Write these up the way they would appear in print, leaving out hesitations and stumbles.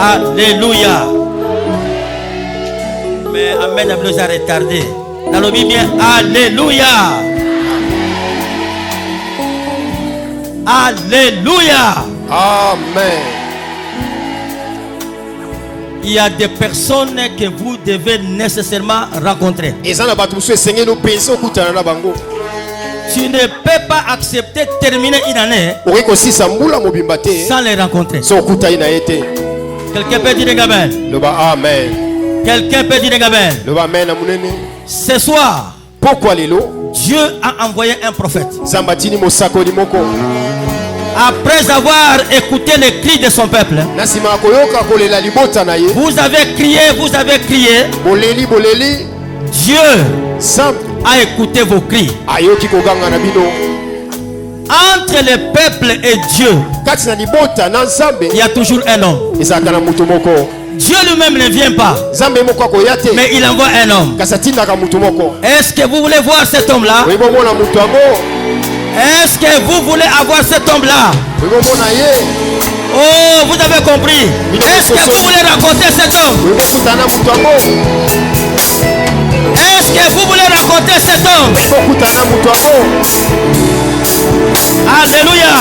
Alléluia. Mais amen, la blouse a retardé. Dans le bien, alléluia. Alléluia. Amen. Il y a des personnes que vous devez nécessairement rencontrer. Tu ne peux pas accepter de terminer une année sans les rencontrer. Quelqu'un peut dire Amen. Quelqu'un peut dire Amen. Ce soir, Dieu a envoyé un prophète. Après avoir écouté les cris de son peuple, vous avez crié. Dieu a écouté vos cris. Entre le peuple et Dieu, il y a toujours un homme. Dieu lui-même ne vient pas, mais il envoie un homme. Est-ce que vous voulez voir cet homme-là? Est-ce que vous voulez avoir cet homme-là? Oh, vous avez compris. Est-ce que vous voulez rencontrer cet homme? Est-ce que vous voulez rencontrer cet homme? Alléluia.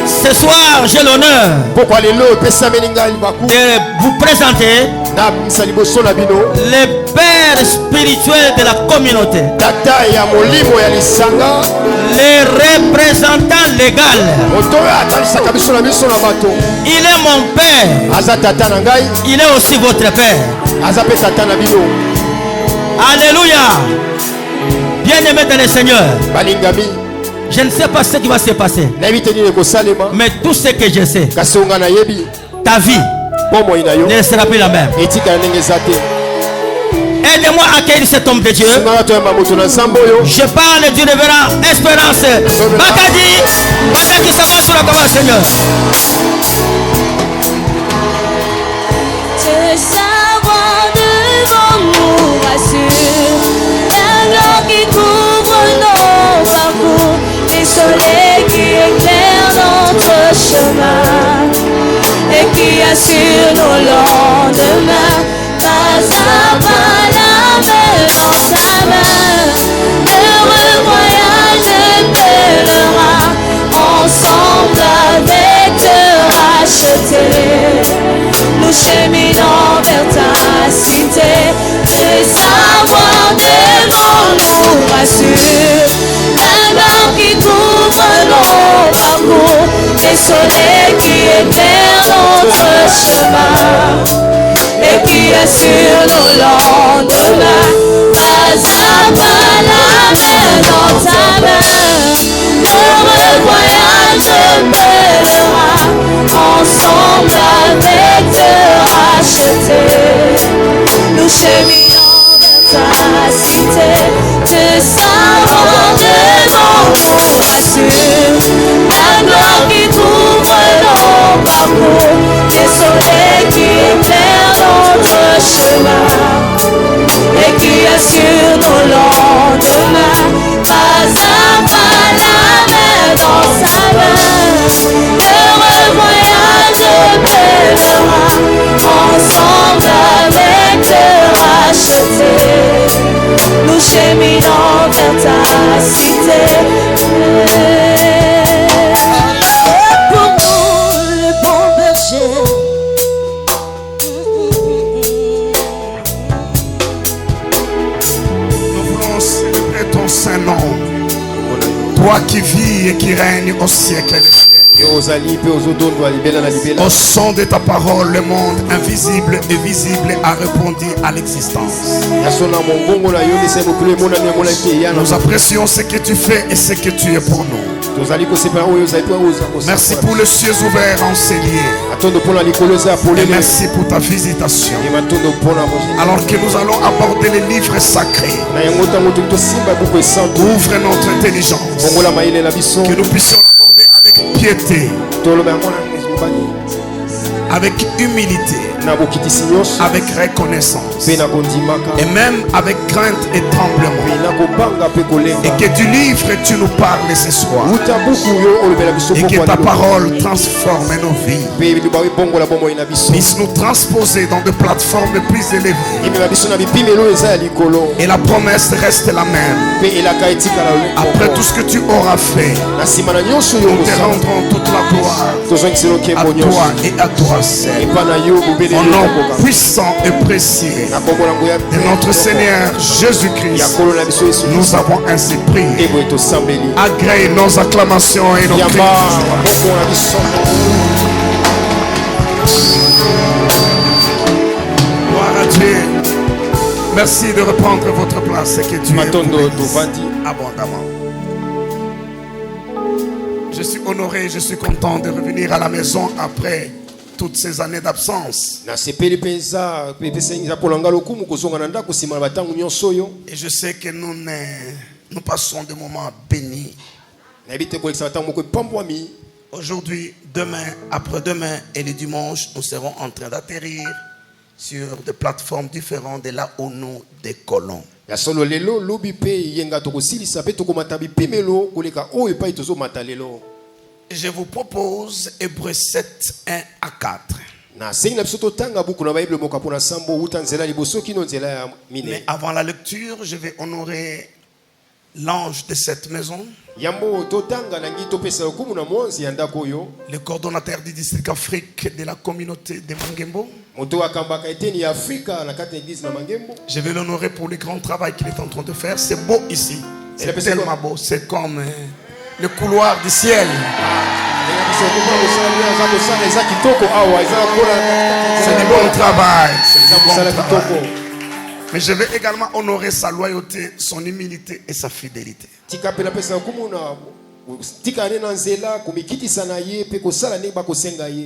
Ce soir, j'ai l'honneur de vous présenter le père spirituel de la communauté, le représentant légal. Il est mon père, il est aussi votre père. Alléluia. Bien-aimé dans le Seigneur, je ne sais pas ce qui va se passer, mais tout ce que je sais, ta vie ne sera plus la même. Aide-moi à accueillir cet homme de Dieu. Je parle du révérend Espérance Bakadi. Pendant qu'il s'avance sur la parole, Seigneur. Ce savoir devant nous rassure, la gloire qui couvre nos parcours, les soleils qui éclairent notre chemin et qui assurent nos lendemains. Pas à pas la main dans sa main, heureux voyage pèlerin, ensemble avec te racheter. Nous cheminons vers ta cité, le savoir devant nous rassure, la gloire qui couvre nos parcours, les soleils qui éclairent notre chemin et qui assure nos lendemains. Pas à pas la main dans ta main, heureux voyage pèlerin, ensemble avec te racheter. Nous cheminons vers ta cité, te savoir devant nous rassure, la gloire qui couvre nos parcours, les soleils qui éclairent notre chemin et qui assure nos lendemains. Pas à pas la main dans sa main, heureux voyage pèlerin, ensemble avec te racheter. Nous cheminons vers ta cité. Pour nous le bon berger, Saint-Nom, toi qui vis et qui règnes au siècle des siècles. Au son de ta parole, le monde invisible et visible a répondu à l'existence. Nous apprécions ce que tu fais et ce que tu es pour nous. Merci pour les cieux ouverts enseigés. Et merci pour ta visitation. Alors que nous allons aborder les livres sacrés, ouvre notre intelligence, que nous puissions l'aborder avec piété. avec humilité, avec reconnaissance, et même avec crainte et tremblement, et que tu livres et tu nous parles ce soir, et que ta parole transforme nos vies, puisse nous transposer dans des plateformes plus élevées, et la promesse reste la même. Après tout ce que tu auras fait, nous te rendrons toute la gloire à toi et à toi seul. Au nom puissant et précieux de notre Seigneur Jésus-Christ, nous avons ainsi prié. Agrée nos acclamations et nos cris. Gloire à Dieu. Merci de reprendre votre place et que Dieu abondamment. Je suis honoré, je suis content de revenir à la maison après toutes ces années d'absence. Et je sais que nous passons des moments bénis. Aujourd'hui, demain, après-demain et le dimanche, nous serons en train d'atterrir sur des plateformes différentes de là où nous décollons. Je vous propose Hébreux 7, 1 à 4. Mais avant la lecture, je vais honorer l'ange de cette maison, le coordonnateur du district Afrique de la communauté de Mangembo. Je vais l'honorer pour le grand travail qu'il est en train de faire. C'est beau ici. C'est tellement beau. C'est comme le couloir du ciel. C'est du bon travail. Mais je vais également honorer sa loyauté, son humilité et sa fidélité.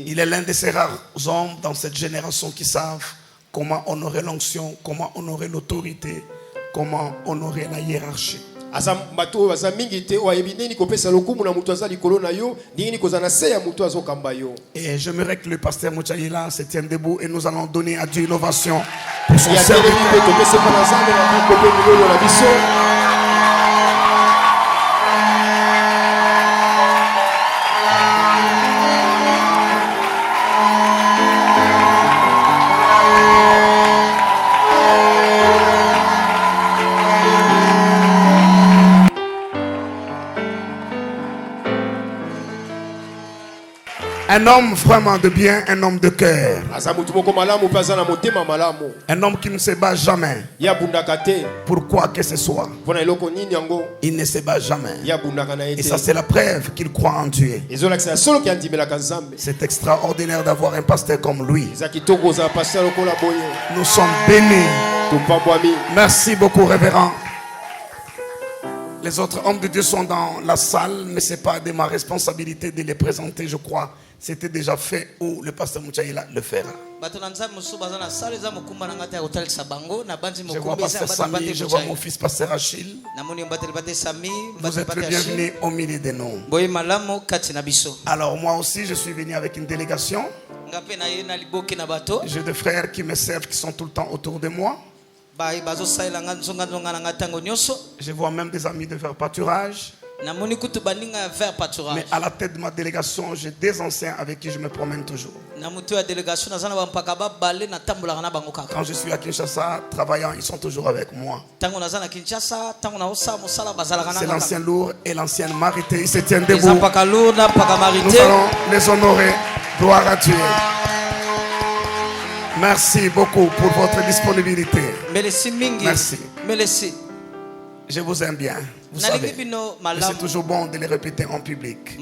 Il est l'un de ces rares hommes dans cette génération qui savent comment honorer l'onction, comment honorer l'autorité, comment honorer la hiérarchie. Et j'aimerais que le pasteur Mouchaïla se tienne debout et nous allons donner à Dieu une ovation pour son service. Un homme vraiment de bien, un homme de cœur. Un homme qui ne se bat jamais. Pour quoi que ce soit. Il ne se bat jamais. Et ça, c'est la preuve qu'il croit en Dieu. C'est extraordinaire d'avoir un pasteur comme lui. Nous sommes bénis. Merci beaucoup, révérend. Les autres hommes de Dieu sont dans la salle, mais ce n'est pas de ma responsabilité de les présenter, je crois. C'était déjà fait ou le pasteur Mouchaïla le fera. Je vois pasteur Samy, je vois mon fils pasteur Achille. Vous êtes le bienvenu au milieu de nous. Alors moi aussi, je suis venu avec une délégation. J'ai des frères qui me servent, qui sont tout le temps autour de moi. Je vois même des amis de faire pâturage. Mais à la tête de ma délégation, j'ai des anciens avec qui je me promène toujours. Quand je suis à Kinshasa, travaillant, ils sont toujours avec moi. C'est l'ancien lourd et l'ancienne Marité. Ils se tiennent debout. Nous allons les honorer. Gloire à Dieu. Merci beaucoup pour votre disponibilité. Merci. Je vous aime bien. Vous savez, c'est toujours bon de les répéter en public.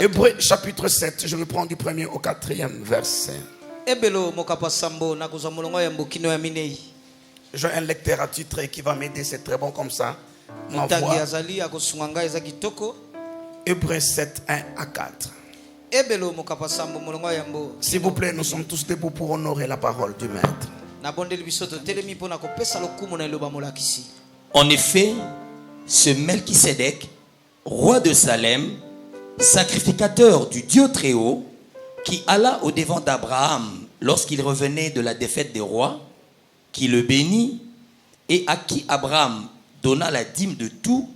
Hébreux chapitre 7, je vais prendre du 1er au 4e verset. J'ai un lecteur attitré qui va m'aider, c'est très bon comme ça. Hébreux 7, 1 à 4. S'il vous plaît, nous sommes tous debout pour honorer la parole du Maître. En effet, ce Melchisédek, roi de Salem, sacrificateur du Dieu très haut, qui alla au-devant d'Abraham lorsqu'il revenait de la défaite des rois, qui le bénit, et à qui Abraham donna la dîme de tout,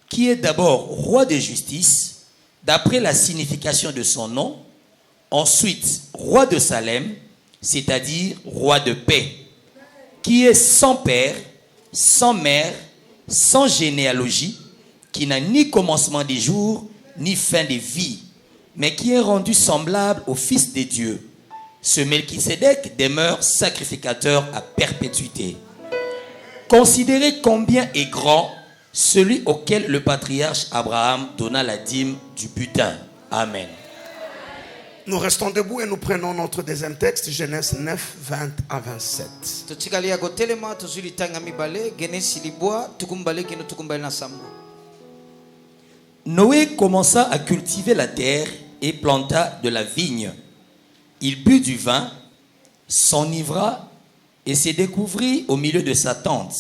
qui est d'abord roi de justice, d'après la signification de son nom, ensuite roi de Salem, c'est-à-dire roi de paix, qui est sans père, sans mère, sans généalogie, qui n'a ni commencement des jours, ni fin des vies, mais qui est rendu semblable au Fils de Dieu. Ce Melchisédek demeure sacrificateur à perpétuité. Considérez combien est grand celui auquel le patriarche Abraham donna la dîme du butin. Amen. Nous restons debout et nous prenons notre deuxième texte, Genèse 9, 20 à 27. Noé commença à cultiver la terre et planta de la vigne. Il but du vin, s'enivra et se découvrit au milieu de sa tente.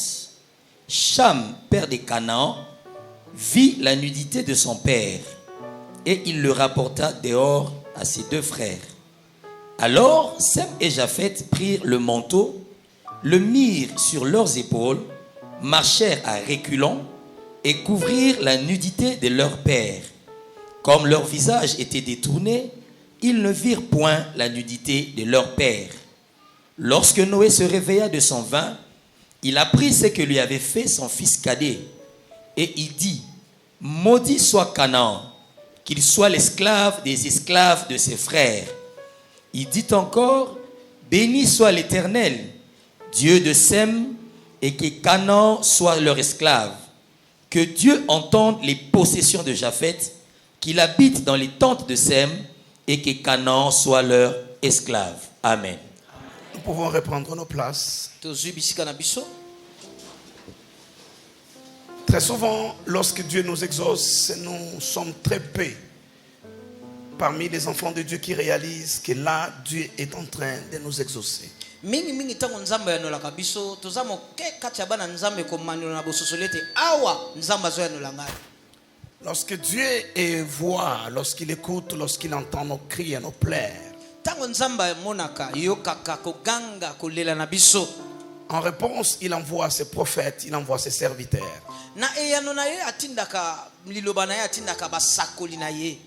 Cham, père de Canaan, vit la nudité de son père et il le rapporta dehors à ses deux frères. Alors Sem et Japheth prirent le manteau, le mirent sur leurs épaules, marchèrent à reculons et couvrirent la nudité de leur père. Comme leur visage était détourné, ils ne virent point la nudité de leur père. Lorsque Noé se réveilla de son vin, il apprit ce que lui avait fait son fils cadet. Et il dit, maudit soit Canaan, qu'il soit l'esclave des esclaves de ses frères. Il dit encore, béni soit l'Éternel, Dieu de Sem, et que Canaan soit leur esclave. Que Dieu entende les possessions de Japheth, qu'il habite dans les tentes de Sem, et que Canaan soit leur esclave. Amen. Nous pouvons reprendre nos places. Très souvent, lorsque Dieu nous exauce, nous sommes très peu parmi les enfants de Dieu qui réalisent que là, Dieu est en train de nous exaucer. Lorsque Dieu voit, lorsqu'il écoute, lorsqu'il entend nos cris et nos pleurs, en réponse, il envoie ses prophètes, il envoie ses serviteurs.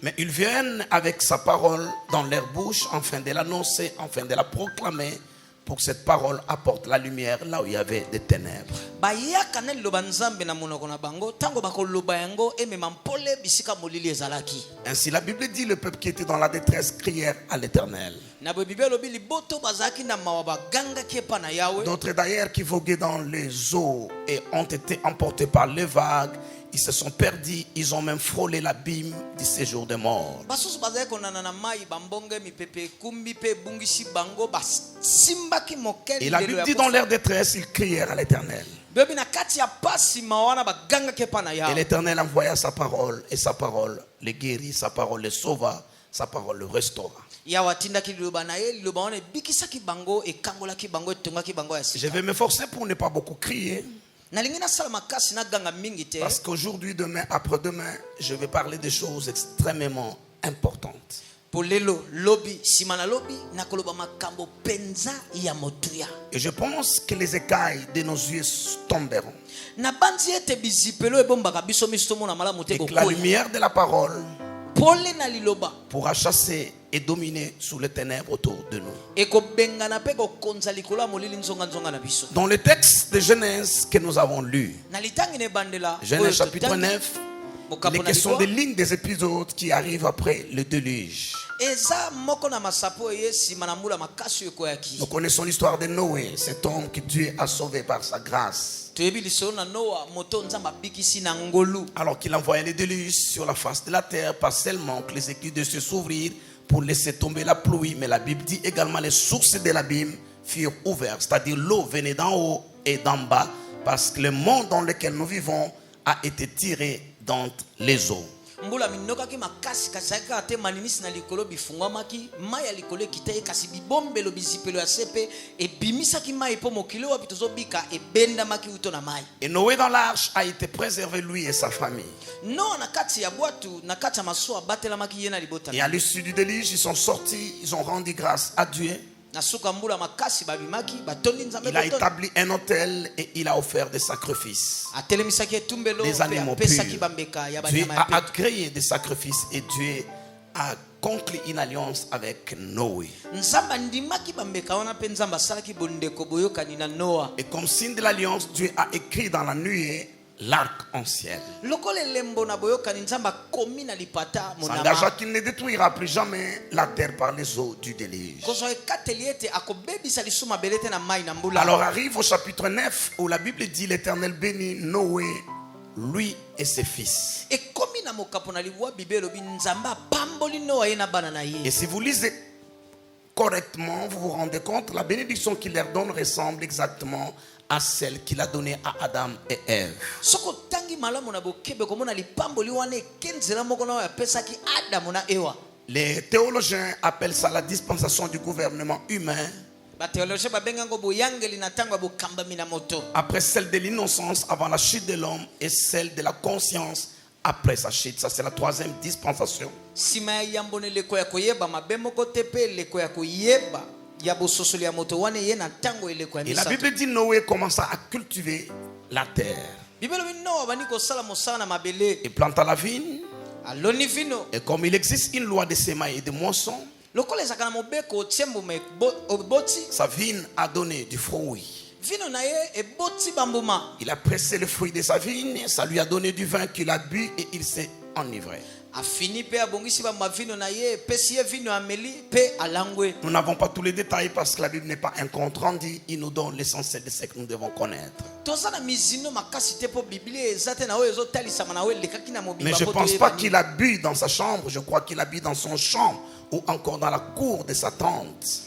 Mais ils viennent avec sa parole dans leur bouche, afin de l'annoncer, afin de la proclamer, pour que cette parole apporte la lumière là où il y avait des ténèbres. Ainsi la Bible dit, le peuple qui était dans la détresse crièrent à l'Éternel. D'autres d'ailleurs qui voguaient dans les eaux et ont été emportés par les vagues, ils se sont perdus, ils ont même frôlé l'abîme du séjour des morts. Et la Bible dit, dans leur détresse, ils crièrent à l'Éternel. Et l'Éternel envoya sa parole, et sa parole les guérit, sa parole les sauva, sa parole le restaura. Je vais m'efforcer pour ne pas beaucoup crier. Parce qu'aujourd'hui, demain, après-demain, je vais parler des choses extrêmement importantes. Et je pense que les écailles de nos yeux tomberont. Et que la lumière de la parole pourra chasser et dominer sous les ténèbres autour de nous. Dans le texte de Genèse que nous avons lu, Genèse chapitre 9, les questions des lignes des épisodes qui arrivent après le déluge. Nous connaissons l'histoire de Noé, cet homme que Dieu a sauvé par sa grâce. Alors qu'il envoyait le déluge sur la face de la terre, pas seulement que les écluses de cieux s'ouvrirent pour laisser tomber la pluie, mais la Bible dit également les sources de l'abîme furent ouvertes, c'est-à-dire l'eau venait d'en haut et d'en bas, parce que le monde dans lequel nous vivons a été tiré d'entre les eaux. mbula minoka ki makasi kasaka te maninisi na likolo bifungwamaki mai ya likolo kitaye kasi bibombelo bizipelo ya sepe e bimisa ki mai po mokilo wa bitozobika e benda maki uto na mai. Et Noé dans l'arche a été préservé, lui et sa famille. Non, na kati ya bwatu na kati ya masuwa batela maki yena libota. Et à l'issue du déluge, ils sont sortis, ils ont rendu grâce à Dieu. Il a établi un autel et il a offert des sacrifices, des animaux purs. Dieu a agréé des sacrifices et Dieu a conclu une alliance avec Noé. Et comme signe de l'alliance, Dieu a écrit dans la nuée l'arc-en-ciel, s'engageant qu'il ne détruira plus jamais la terre par les eaux du déluge. Alors arrive au chapitre 9 où la Bible dit l'Éternel bénit Noé, lui et ses fils. Et si vous lisez correctement, vous vous rendez compte, la bénédiction qu'il leur donne ressemble exactement à celle qu'il a donnée à Adam et Ève. Les théologiens appellent ça la dispensation du gouvernement humain, après celle de l'innocence avant la chute de l'homme et celle de la conscience après sa chute. Ça c'est la troisième dispensation. Et la Bible dit Noé commença à cultiver la terre. Il planta la vigne. Et comme il existe une loi de semailles et de moissons, sa vigne a donné du fruit. Il a pressé le fruit de sa vigne, ça lui a donné du vin qu'il a bu et il s'est enivré. Nous n'avons pas tous les détails parce que la Bible n'est pas un compte rendu. Il nous donne l'essentiel de ce que nous devons connaître. Mais je ne pense pas qu'il a bu dans sa chambre. Je crois qu'il a bu dans son champ ou encore dans la cour de sa tente.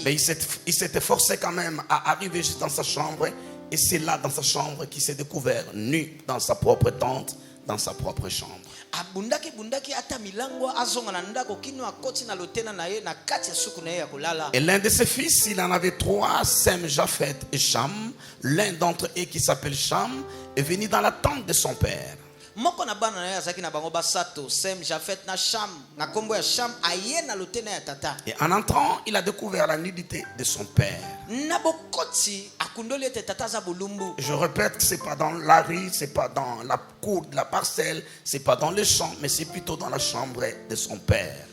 Mais il s'est efforcé quand même à arriver juste dans sa chambre. Et c'est là dans sa chambre qu'il s'est découvert nu dans sa propre tente, dans sa propre chambre. Et l'un de ses fils, il en avait trois, Sem, Japhet et Cham. L'un d'entre eux qui s'appelle Cham est venu dans la tente de son père. Et en entrant, il a découvert la nudité de son père. Je répète que ce n'est pas dans la rue, ce n'est pas dans la cour de la parcelle, ce n'est pas dans le champ, mais c'est plutôt dans la chambre de son père.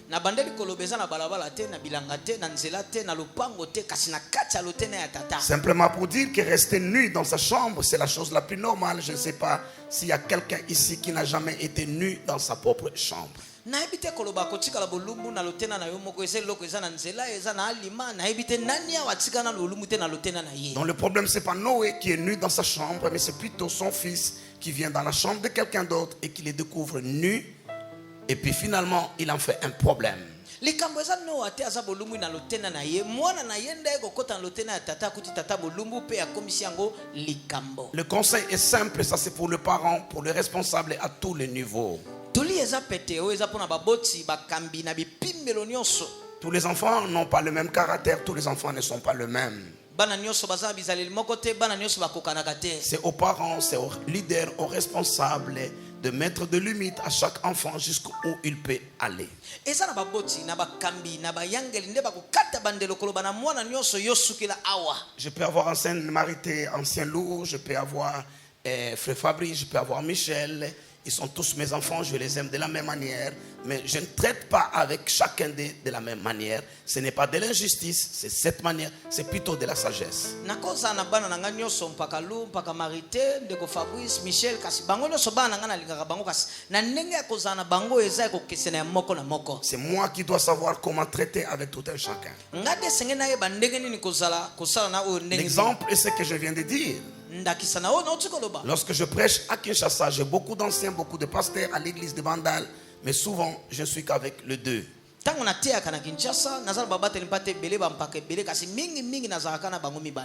Simplement pour dire que rester nu dans sa chambre, c'est la chose la plus normale. Je ne sais pas s'il y a quelqu'un ici qui n'a jamais été nu dans sa propre chambre. Donc le problème, c'est pas Noé qui est nu dans sa chambre, mais c'est plutôt son fils qui vient dans la chambre de quelqu'un d'autre et qui les découvre nus. Et puis finalement, il en fait un problème. Le conseil est simple, ça c'est pour le parent, pour le responsable à tous les niveaux. Tous les enfants n'ont pas le même caractère, tous les enfants ne sont pas le même. C'est aux parents, c'est aux leaders, aux responsables de mettre de limites à chaque enfant jusqu'où il peut aller. Je peux avoir ancien Marité, ancien Lourd, je peux avoir Frère Fabrice, je peux avoir Michel. Ils sont tous mes enfants, je les aime de la même manière, mais je ne traite pas avec chacun d'eux de la même manière. Ce n'est pas de l'injustice, c'est cette manière, c'est plutôt de la sagesse. C'est moi qui dois savoir comment traiter avec tout un chacun. L'exemple est ce que je viens de dire. Lorsque je prêche à Kinshasa, j'ai beaucoup d'anciens, beaucoup de pasteurs à l'église de Bandal, mais souvent je ne suis qu'avec les deux.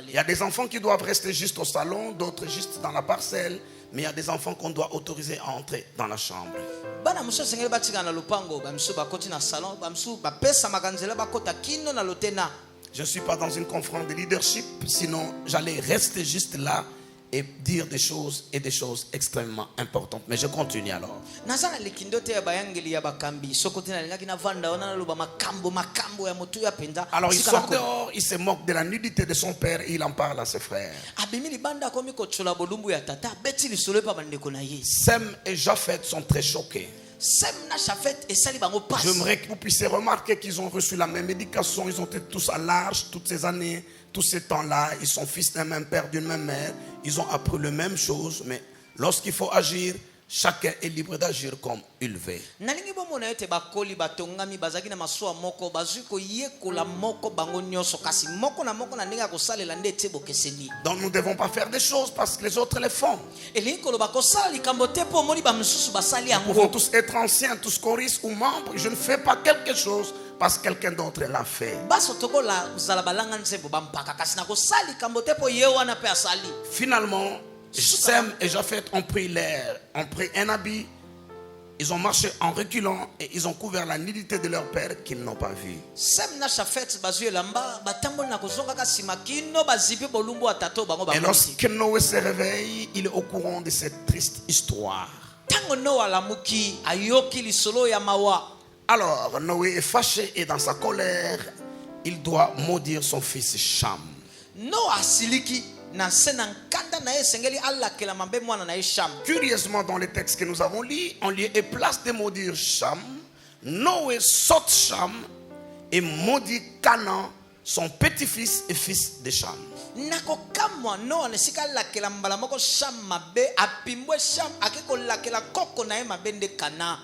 Il y a des enfants qui doivent rester juste au salon, d'autres juste dans la parcelle, mais il y a des enfants qu'on doit autoriser à entrer dans la chambre. Je ne suis pas dans une conférence de leadership, sinon j'allais rester juste là et dire des choses extrêmement importantes. Mais je continue alors. Alors il sort dehors, il se moque de la nudité de son père et il en parle à ses frères. Sem et Japhet sont très choqués. J'aimerais que vous puissiez remarquer qu'ils ont reçu la même éducation, ils ont été tous à l'âge toutes ces années, tous ces temps-là, ils sont fils d'un même père, d'une même mère, ils ont appris les mêmes choses, mais lorsqu'il faut agir, chacun est libre d'agir comme il veut. Donc nous ne devons pas faire des choses parce que les autres les font. Nous pouvons tous être anciens, tous choristes ou membres. Je ne fais pas quelque chose parce que quelqu'un d'autre l'a fait. Finalement, Sem et Japhet ont pris un habit, ils ont marché en reculant et ils ont couvert la nudité de leur père qu'ils n'ont pas vu. Et lorsque Noé se réveille, il est au courant de cette triste histoire. Alors Noé est fâché et dans sa colère, il doit maudire son fils Cham. Curieusement, dans les textes que nous avons lus, en lieu et place de maudire Cham, Noé saute Cham et maudit Canaan, son petit-fils et fils de Cham.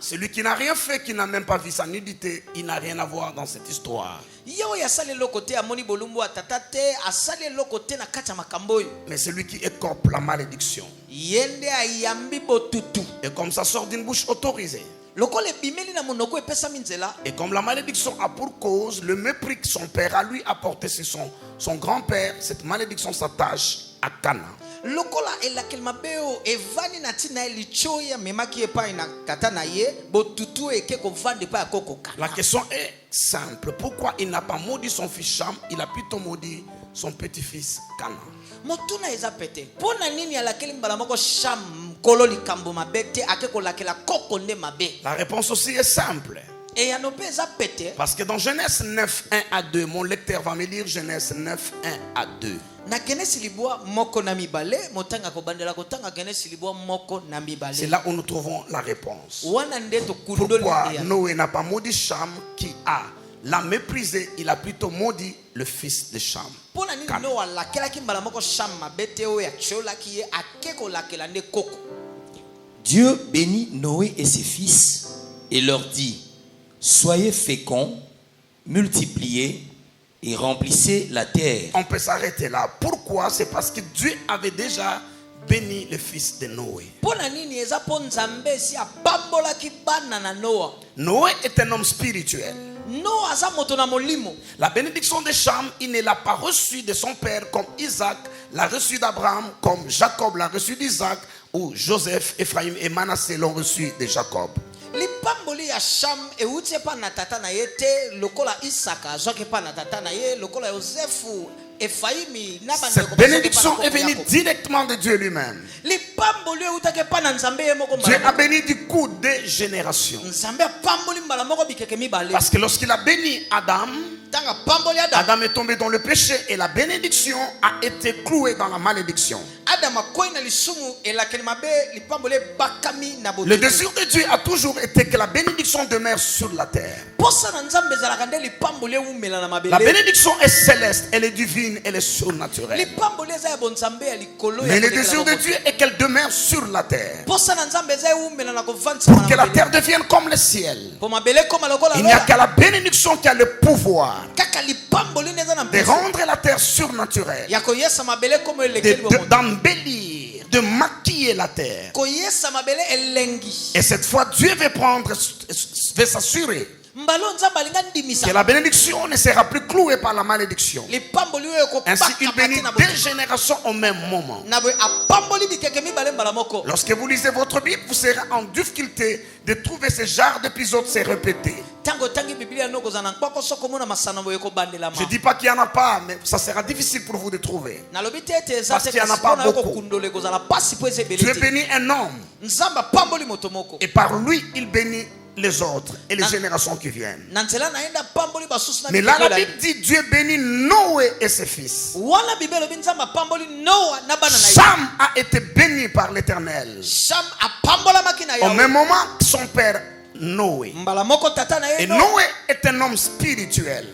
Celui qui n'a rien fait, qui n'a même pas vu sa nudité, il n'a rien à voir dans cette histoire. Mais celui qui écope la malédiction, et comme ça sort d'une bouche autorisée, et comme la malédiction a pour cause le mépris que son père a lui apporté sur son grand-père, cette malédiction s'attache à Canaan. La question est simple. Pourquoi il n'a pas maudit son fils Cham, il a plutôt maudit son petit-fils Canaan? La réponse aussi est simple. Parce que dans Genèse 9, 1 à 2, mon lecteur va me lire Genèse 9, 1 à 2. C'est là où nous trouvons la réponse. Pourquoi Noé n'a pas maudit Cham qui a l'a méprisé, il a plutôt maudit le fils de Cham. Dieu bénit Noé et ses fils et leur dit: soyez féconds, multipliez et remplissez la terre. On peut s'arrêter là. Pourquoi? C'est parce que Dieu avait déjà béni le fils de Noé. Noé est un homme spirituel. La bénédiction de Cham, il ne l'a pas reçue de son père comme Isaac l'a reçue d'Abraham, comme Jacob l'a reçue d'Isaac, ou Joseph, Ephraim et Manassé l'ont reçue de Jacob. Cette bénédiction est venue directement de Dieu lui-même. Dieu a béni du coup des générations. Parce que lorsqu'il a béni Adam, Adam est tombé dans le péché et la bénédiction a été clouée dans la malédiction. Le désir de Dieu a toujours été que la bénédiction demeure sur la terre. La bénédiction est céleste, elle est divine, elle est surnaturelle. Mais le désir de Dieu est qu'elle demeure sur la terre. Pour que la terre devienne comme le ciel. Il n'y a qu'à la bénédiction qui a le pouvoir de rendre la terre surnaturelle, d'embellir, de maquiller la terre. Et cette fois, Dieu veut s'assurer que la bénédiction ne sera plus clouée par la malédiction. Ainsi, il bénit 2 générations au même moment. Lorsque vous lisez votre Bible, vous serez en difficulté de trouver ce genre d'épisode se répéter. Je ne dis pas qu'il n'y en a pas, mais ça sera difficile pour vous de trouver. Parce qu'il n'y en a pas beaucoup. Dieu bénit un homme. Et par lui, il bénit les autres et les générations qui viennent. Mais là, la Bible dit Dieu bénit Noé et ses fils. Cham a été béni par l'Éternel. Au même moment, son père Noé. Et Noé est un homme spirituel.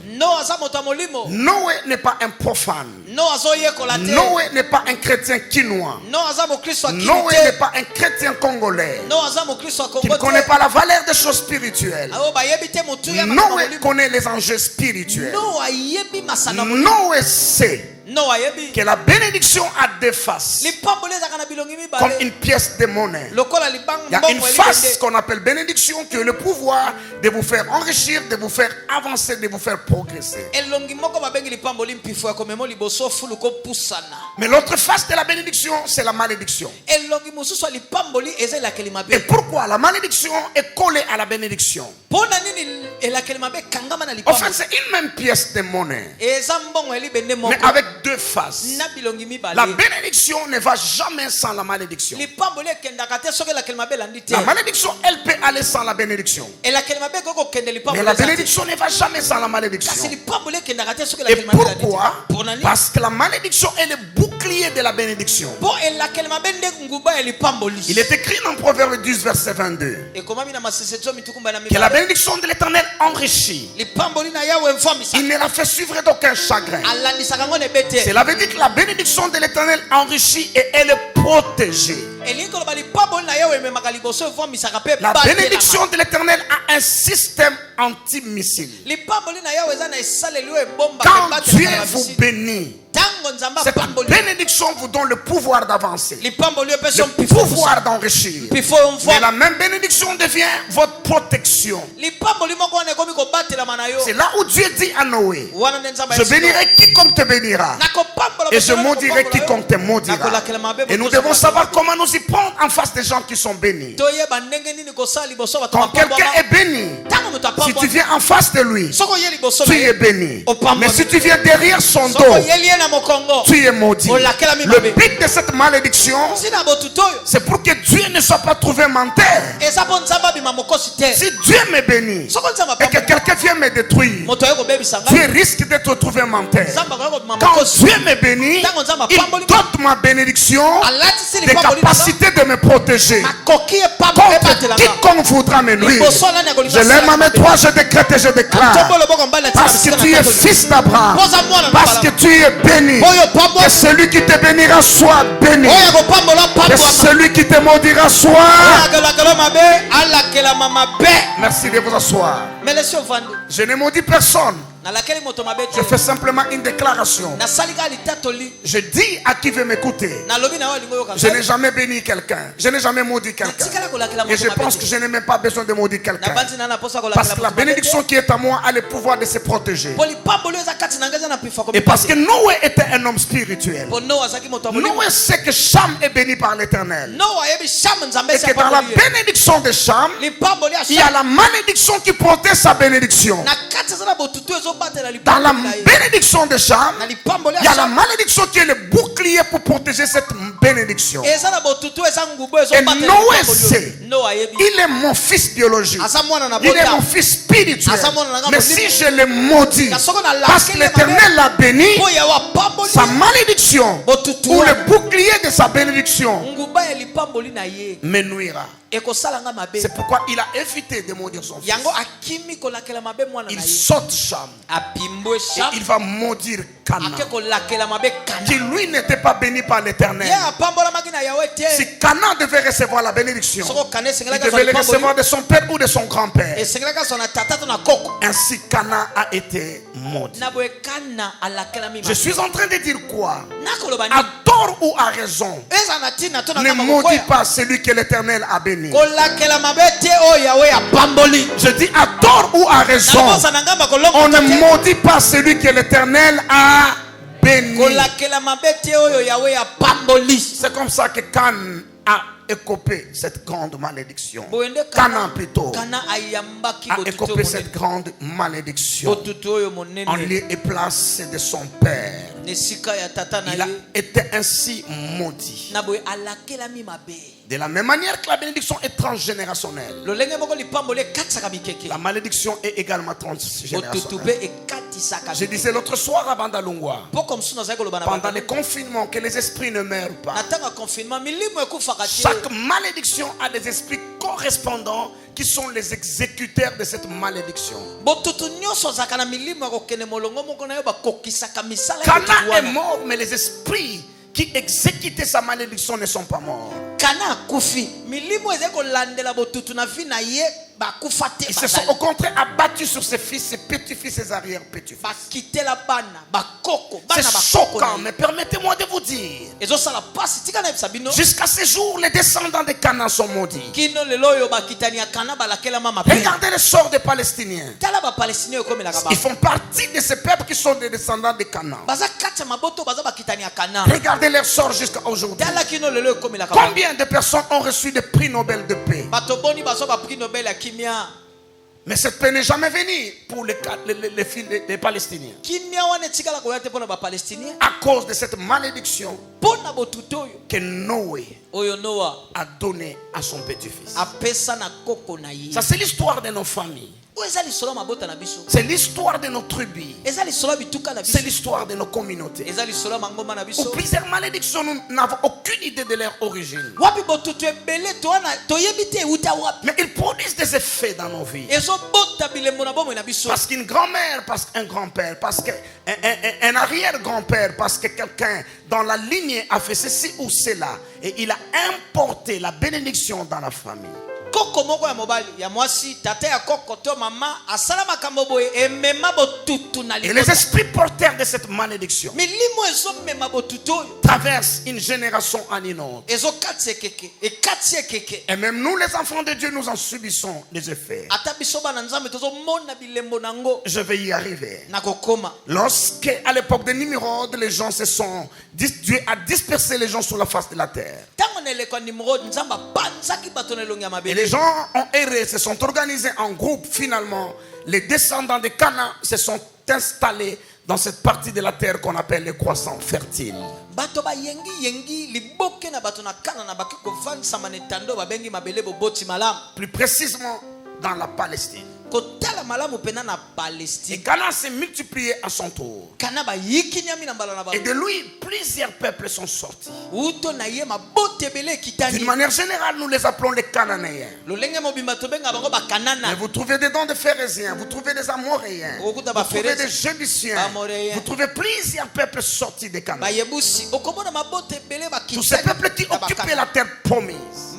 Noé n'est pas un profane. Noé n'est pas un chrétien quinois. Noé n'est pas un chrétien congolais qui ne connaît pas la valeur des choses spirituelles. Noé connaît les enjeux spirituels. Noé sait que la bénédiction a 2 faces, comme une pièce de monnaie. Il y a une face qu'on appelle bénédiction, qui est le pouvoir de vous faire enrichir, de vous faire avancer, de vous faire progresser. Mais l'autre face de la bénédiction, c'est la malédiction. Et pourquoi la malédiction est collée à la bénédiction? En fait, c'est une même pièce de monnaie, mais avec 2 faces. La bénédiction ne va jamais sans la malédiction. La malédiction, elle peut aller sans la bénédiction. Mais la bénédiction ne va jamais sans la malédiction. Et pourquoi? Parce que la malédiction est le bouclier de la bénédiction. Il est écrit dans Proverbe 10, verset 22, que la bénédiction de l'Éternel enrichit. Il ne la fait suivre d'aucun chagrin. Cela veut dire que la bénédiction de l'Éternel enrichit et elle est protégée. La bénédiction de l'Éternel a un système anti-missile. Quand Dieu vous bénit, cette bénédiction vous donne le pouvoir d'avancer, le pouvoir d'enrichir. Mais la même bénédiction devient votre protection. C'est là où Dieu dit à Noé: je bénirai quiconque te bénira, et je maudirai quiconque te maudira. Et nous devons savoir comment nous y prendre en face des gens qui sont bénis. Quand quelqu'un est béni, si tu viens en face de lui, tu es béni. Mais si tu viens derrière son dos, tu es maudit. Le but de cette malédiction, c'est pour que Dieu ne soit pas trouvé menteur. Si Dieu me bénit et que quelqu'un vient me détruire, Dieu risque d'être trouvé menteur. Quand Dieu me bénit, il dote ma bénédiction des capacités de me protéger contre quiconque voudra me nuire. Je lève ma main droite, je décrète et je déclare, parce que tu es fils d'Abraham, parce que tu es béni, que celui qui te bénira soit béni, que celui qui te maudira soit. Merci de vous asseoir. Je ne maudis personne. Je fais simplement une déclaration. Je dis à qui veut m'écouter: je n'ai jamais béni quelqu'un, je n'ai jamais maudit quelqu'un, et je pense que je n'ai même pas besoin de maudire quelqu'un, parce que la bénédiction qui est à moi a le pouvoir de se protéger. Et parce que Noé était un homme spirituel, Noé sait que Cham est béni par l'Éternel, et que dans la bénédiction de Cham, il y a la malédiction qui protège sa bénédiction. Dans la bénédiction de Cham, il y a la malédiction qui est le bouclier pour protéger cette bénédiction. Et Noé sait, il est mon fils biologique, il est mon fils spirituel. Mais si je le maudis, parce que l'Éternel l'a béni, sa malédiction ou le bouclier de sa bénédiction me nuira. C'est pourquoi il a évité de maudire son fils. Il saute Cham et il va maudire Canaan, qui lui n'était pas béni par l'Éternel. Si Canaan devait recevoir la bénédiction, il devait le recevoir de son père ou de son grand-père. Ainsi Canaan a été maudit. Je suis en train de dire quoi? À ton tort ou à raison, ne maudis pas celui que l'Éternel a béni. Je dis à tort ou à raison, on ne maudit pas celui que l'Éternel a béni. C'est comme ça que Can a écopé cette grande malédiction. Canaan plutôt a écopé cette grande malédiction en lieu et place de son père. Il a été ainsi maudit. De la même manière que la bénédiction est transgénérationnelle, la malédiction est également transgénérationnelle. Je disais l'autre soir à Bandalungwa, pendant les confinements, que les esprits ne meurent pas. Chaque malédiction a des esprits correspondants qui sont les exécuteurs de cette malédiction. Cana est mort, mais les esprits qui exécutaient sa malédiction ne sont pas morts. Ils se sont au contraire abattus sur ses fils, ses petits-fils, ses arrière-petits-fils. C'est choquant, mais permettez-moi de vous dire, jusqu'à ce jour, les descendants de Canaan sont maudits. Regardez le sort des Palestiniens. Ils font partie de ces peuples qui sont des descendants de Canaan. Regardez leur sort jusqu'à aujourd'hui. Combien de personnes ont reçu des prix Nobel de paix? Mais cette paix n'est jamais venue pour les fils des Palestiniens. À cause de cette malédiction que Noé a donnée à son petit-fils. Ça, c'est l'histoire de nos familles. C'est l'histoire de nos tribus. C'est l'histoire de nos communautés. Où plusieurs malédictions, nous n'avons aucune idée de leur origine. Mais ils produisent des effets dans nos vies. Parce qu'une grand-mère, parce qu'un grand-père, parce qu'un arrière-grand-père, parce que quelqu'un dans la lignée a fait ceci ou cela, et il a importé la bénédiction dans la famille. Et les esprits porteurs de cette malédiction traversent une génération à une autre. Et même nous, les enfants de Dieu, nous en subissons les effets. Je vais y arriver. Lorsque, à l'époque de Nimrod, les gens se sont... Dieu a dispersé les gens sur la face de la terre. Et les gens ont erré, se sont organisés en groupe. Finalement, les descendants de Canaan se sont installés dans cette partie de la terre qu'on appelle les croissants fertiles. Plus précisément dans la Palestine. Et Canaan s'est multiplié à son tour. Et de lui, plusieurs peuples sont sortis. D'une manière générale, nous les appelons les Cananéens. Mais vous trouvez des dons de Phérésiens, vous trouvez des Amoréens, vous trouvez des Jébusiens, vous trouvez plusieurs peuples sortis de Canaan. Tous ces peuples qui occupaient la terre promise.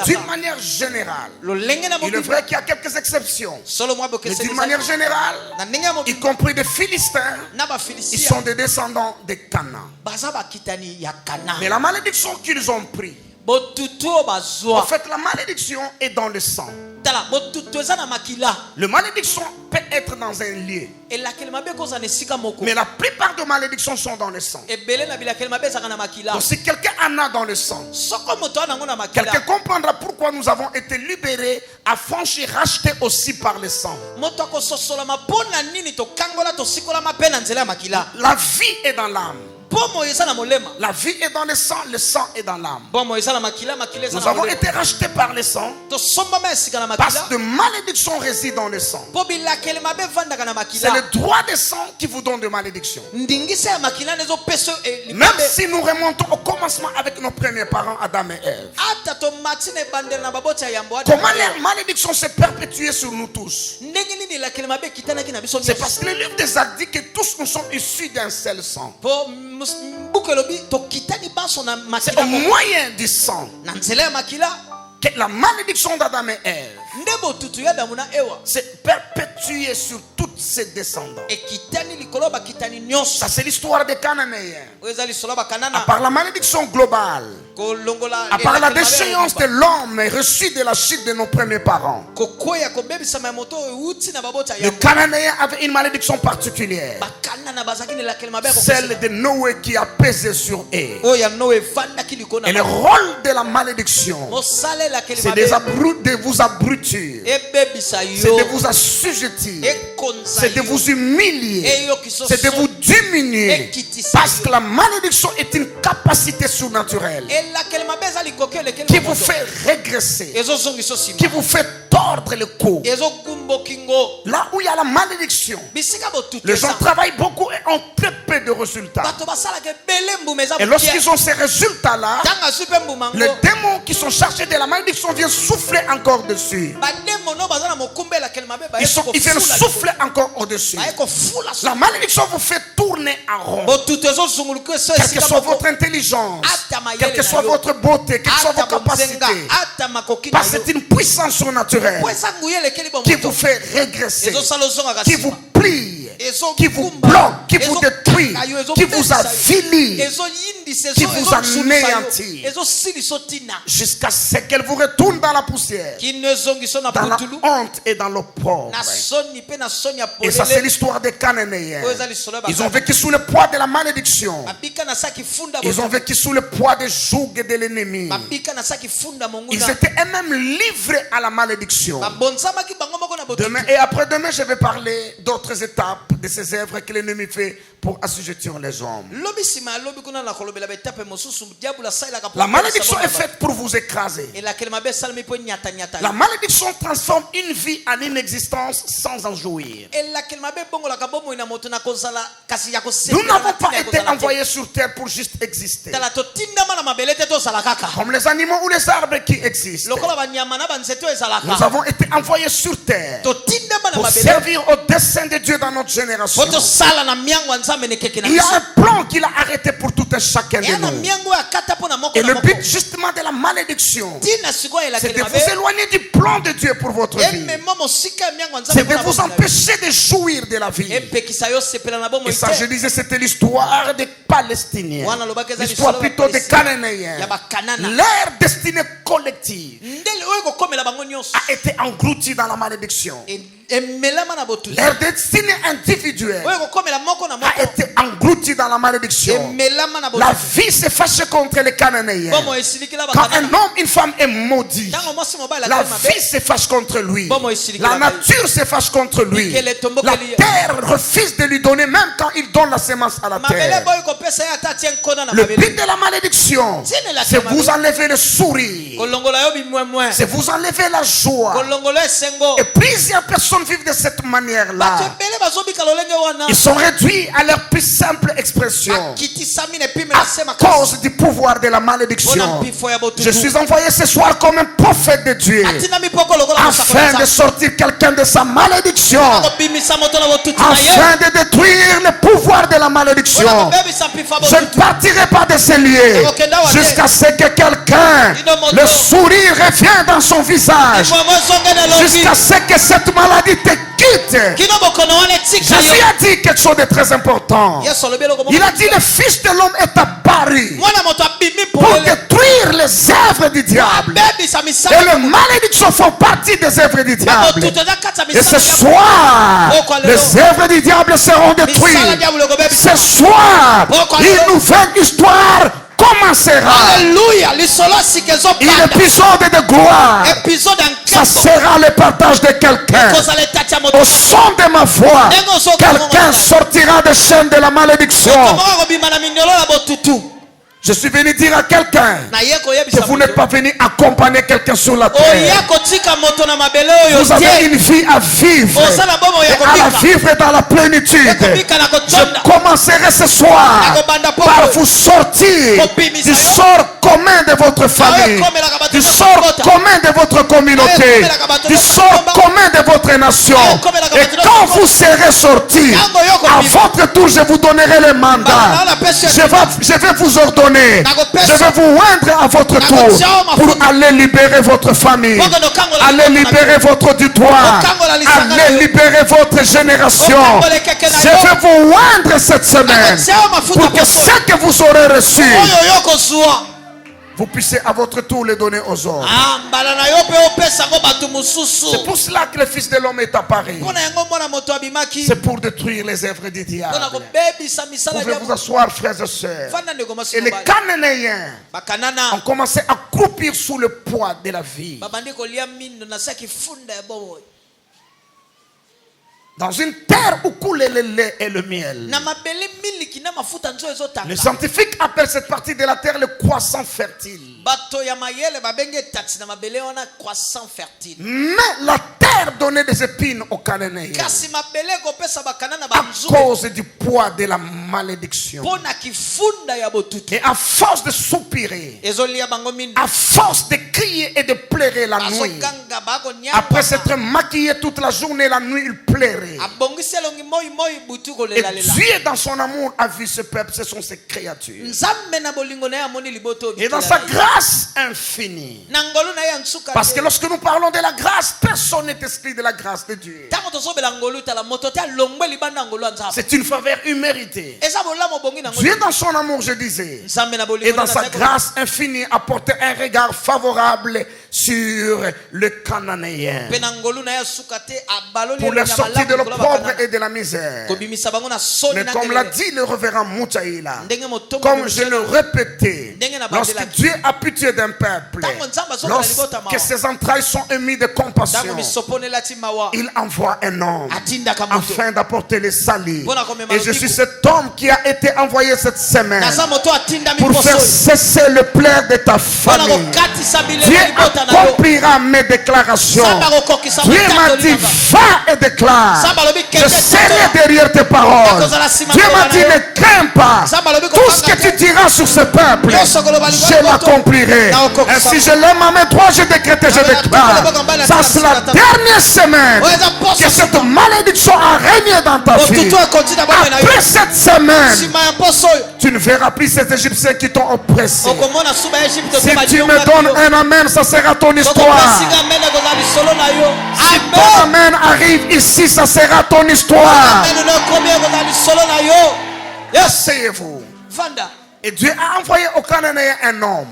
D'une manière générale, il est vrai qu'il y a quelques exceptions, mais d'une manière générale, y compris des Philistins, ils sont des descendants de Canaan. Mais la malédiction qu'ils ont prise, en fait, la malédiction est dans le sang. La malédiction peut être dans un lieu, mais la plupart des malédictions sont dans le sang. Donc si quelqu'un en a dans le sang, quelqu'un comprendra pourquoi nous avons été libérés, affranchis, rachetés aussi par le sang. La vie est dans l'âme. La vie est dans le sang est dans l'âme. Nous avons été rachetés par le sang parce que malédiction réside dans le sang. C'est le droit des sang qui vous donne de malédiction. Même si nous remontons au commencement avec nos premiers parents Adam et Ève, comment leur malédiction s'est perpétuée sur nous tous? C'est parce que le livre des Actes dit que tous nous sommes issus d'un seul sang. C'est au moyen du sang que la malédiction d'Adam et Ève s'est perpétuée sur toute ses descendants. Ça, c'est l'histoire des Cananéens. À part la malédiction globale, à part la déchéance de l'homme reçue de la chute de nos premiers parents, les Cananéens avaient une malédiction particulière, celle de Noé qui a pesé sur eux. Et le rôle de la malédiction, c'est de vous abrutir, c'est de vous assujettir, c'est de vous humilier, c'est de vous diminuer, parce que la malédiction est une capacité surnaturelle qui vous fait régresser, qui vous fait tordre le cou. Là où il y a la malédiction, les gens travaillent beaucoup et ont très peu de résultats. Et lorsqu'ils ont ces résultats-là, les démons qui sont chargés de la malédiction viennent souffler encore dessus. Ils viennent souffler encore au-dessus. La malédiction vous fait tourner en rond. Quelle que soit votre intelligence, quelle que soit votre beauté, quelle que soit vos capacités, parce que c'est une puissance surnaturelle qui vous fait régresser, qui vous plie, qui vous bloque, qui vous détruit, qui vous affilie, qui vous anéantit, jusqu'à ce qu'elle vous retourne dans la poussière, dans la honte et dans l'opprobre. Et ça, c'est l'histoire des Cananéens. Ils ont vécu sous le poids de la malédiction. Ils ont vécu sous le poids des jougs de l'ennemi. Ils étaient eux-mêmes livrés à la malédiction. Demain et après-demain, je vais parler d'autres étapes de ces œuvres que l'ennemi fait pour assujettir les hommes. La malédiction est faite pour vous écraser. La malédiction transforme une vie en une existence sans en jouir. Nous n'avons pas été envoyés sur terre pour juste exister, comme les animaux ou les arbres qui existent. Nous avons été envoyés sur terre pour servir au dessein de Dieu dans notre génération. Il y a un plan qu'il a arrêté pour tout un chacun de nous. Et le but justement de la malédiction, c'est de vous éloigner du plan de Dieu pour votre vie. C'est de vous empêcher de jouir de la vie. Et ça, je disais, c'était l'histoire des Palestiniens, l'histoire plutôt des Cananéens. Leur destinée collective a été engloutie dans la malédiction. Leur destinée individuelle a été engloutie dans la malédiction. La vie s'est fâchée contre les Cananéens. Quand un homme, une femme est maudit, la vie se fâche contre lui. La nature se fâche contre lui. La terre refuse de lui donner, même quand il donne la semence à la terre. Le but de la malédiction, c'est vous enlever le sourire, c'est vous enlever la joie. Et plusieurs personnes vivent de cette manière-là. Ils sont réduits à leur plus simple expression à cause du pouvoir de la malédiction. Je suis envoyé ce soir comme un prophète de Dieu afin de sortir quelqu'un de sa malédiction, afin de détruire le pouvoir de la malédiction. Je ne partirai pas de ces lieux jusqu'à ce que quelqu'un, le sourire revienne dans son visage, jusqu'à ce que cette maladie te quitte. Jésus a dit quelque chose de très important. Il a dit: le Fils de l'homme est apparu pour détruire les œuvres du diable. Et les malédictions font partie des œuvres du diable. Et ce soir, les œuvres du diable seront détruites. Ce soir, une nouvelle histoire commencera. Une épisode de gloire. Ça sera le partage de quelqu'un. Au son de ma voix, quelqu'un sortira des chaînes de la malédiction. Je suis venu dire à quelqu'un que vous n'êtes pas venu accompagner quelqu'un sur la terre. Vous avez une vie à vivre et à la vivre dans la plénitude. Je commencerai ce soir par vous sortir du sort commun de votre famille, du sort commun de votre communauté, du sort commun de votre nation. Et quand vous serez sortis, à votre tour, je vous donnerai le mandat. Je vais vous ordonner donner. Je vais vous oindre à votre tour pour aller libérer votre famille, aller libérer votre auditoire, aller libérer votre génération. Je vais vous oindre cette semaine pour que ce que vous aurez reçu, vous puissiez à votre tour le donner aux autres. C'est pour cela que le Fils de l'homme est apparu. C'est pour détruire les œuvres du diable. Vous pouvez vous asseoir, frères et sœurs. Et les Cananéens ont commencé à croupir sous le poids de la vie. Dans une terre où coule le lait et le miel. Les scientifiques appellent cette partie de la terre le croissant fertile. Mais la terre donnait des épines aux Cananéens à cause du poids de la malédiction. Et à force de soupirer, à force de crier et de pleurer la nuit, après s'être maquillé toute la journée, la nuit il pleurait. Et Dieu dans son amour a vu ce peuple, ce sont ses créatures. Et dans sa grâce infinie. Parce que lorsque nous parlons de la grâce, personne n'est exclu de la grâce de Dieu. C'est une faveur imméritée. Dieu dans son amour, je disais, et dans sa grâce infinie a porté un regard favorable sur le Cananéen pour les sortir de l'opprobre et de la misère. Mais comme l'a dit le révérend Moutaïla, comme je le répétais, lorsque Dieu a pitié d'un peuple, lorsque ses entrailles sont émises de compassion, il envoie un homme afin d'apporter le salut. Et je suis cet homme qui a été envoyé cette semaine pour faire cesser le pleur de ta famille. Dieu accomplira mes déclarations. Dieu m'a dit, va et déclare. Je serai derrière tes paroles. Dieu m'a dit, ne crains pas. Tout ce que tu diras sur ce peuple, je l'accomplirai. Et si je lève ma main droite, je décrète et je déclare. Ça c'est la dernière semaine que cette malédiction a régné dans ta vie. Après cette semaine, tu ne verras plus ces Égyptiens qui t'ont oppressé. Si tu me donnes un amen, ça sera ton histoire. Si ton amen arrive ici, ça sera ton histoire. Asseyez-vous. Et Dieu a envoyé au Cananéen un homme.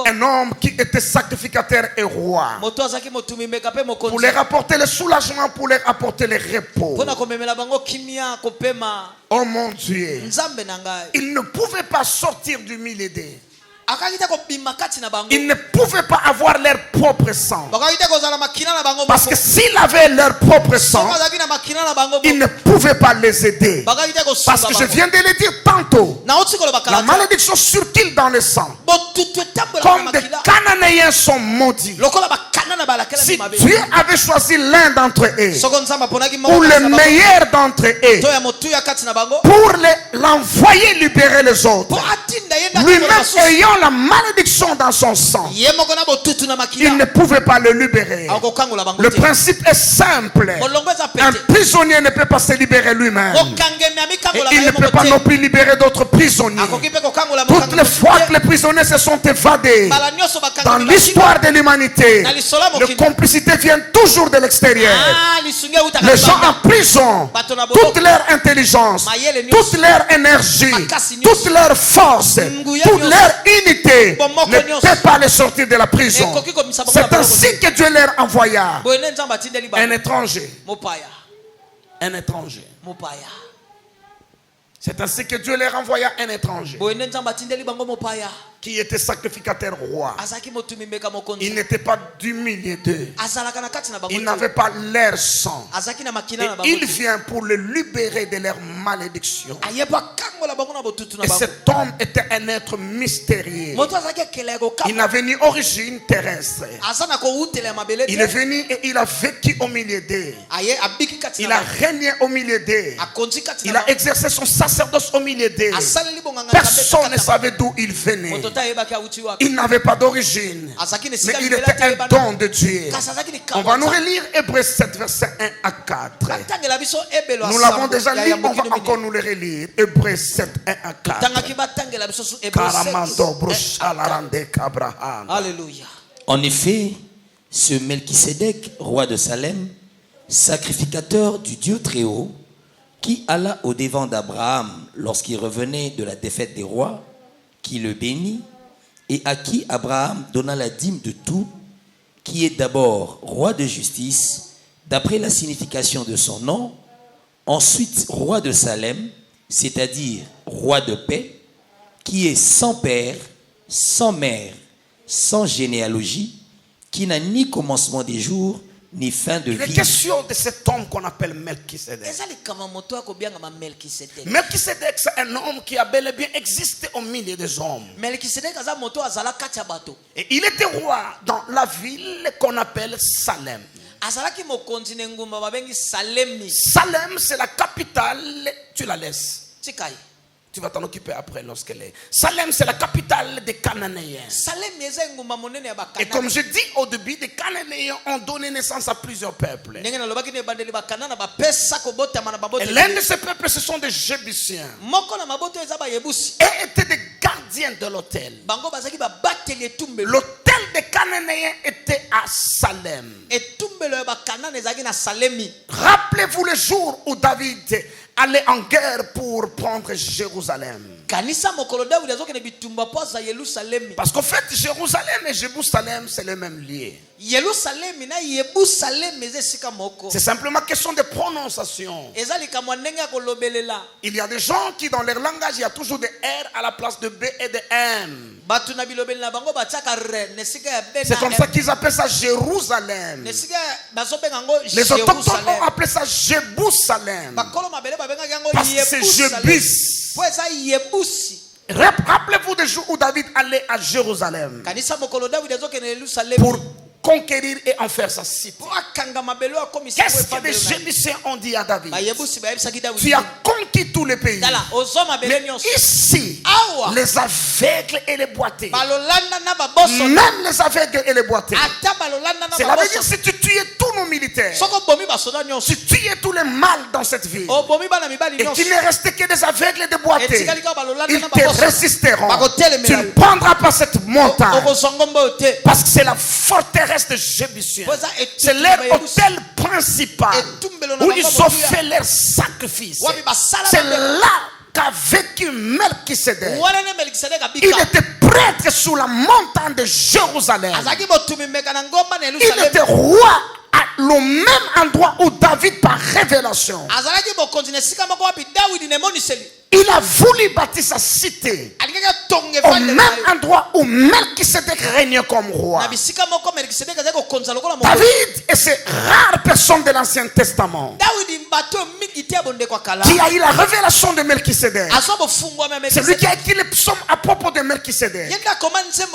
Un homme qui était sacrificateur et roi. Pour leur apporter le soulagement, pour leur apporter le repos. Oh mon Dieu. Il ne pouvait pas sortir du milieu d'eux. Ils ne pouvaient pas avoir leur propre sang. Parce que s'ils avaient leur propre sang, ils ne pouvaient pas les aider. Parce que je viens de le dire tantôt, la malédiction circule dans le sang. Comme des Cananéens sont maudits. Si Dieu avait choisi l'un d'entre eux, ou le meilleur d'entre eux, pour l'envoyer libérer les autres, lui-même ayant la malédiction dans son sang, il ne pouvait pas le libérer. Le principe est simple. Un prisonnier ne peut pas se libérer lui-même. Et il ne peut pas non plus libérer d'autres prisonniers. Toutes les fois que les prisonniers se sont évadés dans l'histoire de l'humanité, la complicité vient toujours de l'extérieur. Les gens en prison, toute leur intelligence, toute leur énergie, toute leur force, toute leur unité ne peut pas les sortir de la prison. C'est ainsi que Dieu leur envoya un étranger. Un étranger. C'est ainsi que Dieu leur envoya un étranger qui était sacrificateur roi. Il n'était pas du milieu d'eux. Il n'avait pas leur sang. Et il vient pour le libérer de leur malédiction. Et cet homme était un être mystérieux. Il n'avait ni origine terrestre. Il est venu et il a vécu au milieu d'eux. Il a régné au milieu d'eux. Il a exercé son sacerdoce au milieu d'eux. Personne ne savait d'où il venait. Il n'avait pas d'origine, mais il était un don de Dieu. On va nous relire Hébreux 7, versets 1 à 4. Nous l'avons déjà lu, on va encore nous le relire. Hébreux 7, 1 à 4. Alléluia. En effet, ce Melchisédek, roi de Salem, sacrificateur du Dieu Très-Haut, qui alla au-devant d'Abraham lorsqu'il revenait de la défaite des rois, qui le bénit, et à qui Abraham donna la dîme de tout, qui est d'abord roi de justice, d'après la signification de son nom, ensuite roi de Salem, c'est-à-dire roi de paix, qui est sans père, sans mère, sans généalogie, qui n'a ni commencement des jours, ni fin de vie. Il est question de cet homme qu'on appelle Melchisédek. Melchisédek, c'est un homme qui a bel et bien existé au milieu des hommes. Et il était roi dans la ville qu'on appelle Salem. Salem, c'est la capitale. Tu la laisses. Tu vas t'en occuper après lorsqu'elle est. Salem, c'est la capitale des Cananéens. Et comme je dis au début, les Cananéens ont donné naissance à plusieurs peuples. Et l'un de ces peuples, ce sont des Jébusiens. Et étaient des gardiens de l'autel. L'autel des Cananéens était à Salem. Rappelez-vous le jour où David allait en guerre pour prendre Jérusalem. Parce qu'en fait, Jérusalem et Jérusalem, c'est le même lieu. C'est simplement question de prononciation. Il y a des gens qui, dans leur langage, il y a toujours des R à la place de B et de M. C'est comme ça qu'ils appellent ça Jérusalem. Les autochtones ont appelé ça Jérusalem. Parce que c'est Jébus. Rappelez-vous des jours où David allait à Jérusalem pour conquérir et en faire sa cité. Qu'est-ce que les Jébusiens ont dit à David? Tu as conquis tous les pays. Mais ici, les aveugles et les boiteux, même les aveugles et les boiteux, cela veut dire si tu tuais tous nos militaires, si tu tuais tous les mâles dans cette ville, et qu'il ne restait que des aveugles et des boiteux, ils te résisteront. Tu ne prendras pas cette montagne, parce que c'est la forteresse de Jébusiens. C'est leur hôtel principal où ils ont fait leur sacrifice. C'est là qu'a vécu Melchisédek. Il était prêtre sous la montagne de Jérusalem. Il était roi à le même endroit où David, par révélation, il a voulu bâtir sa cité au même endroit où Melchisédek régnait comme roi. David est ces rares personnes de l'Ancien Testament qui a eu la révélation de Melchisédek. C'est lui qui a écrit les psaumes à propos de Melchisédek.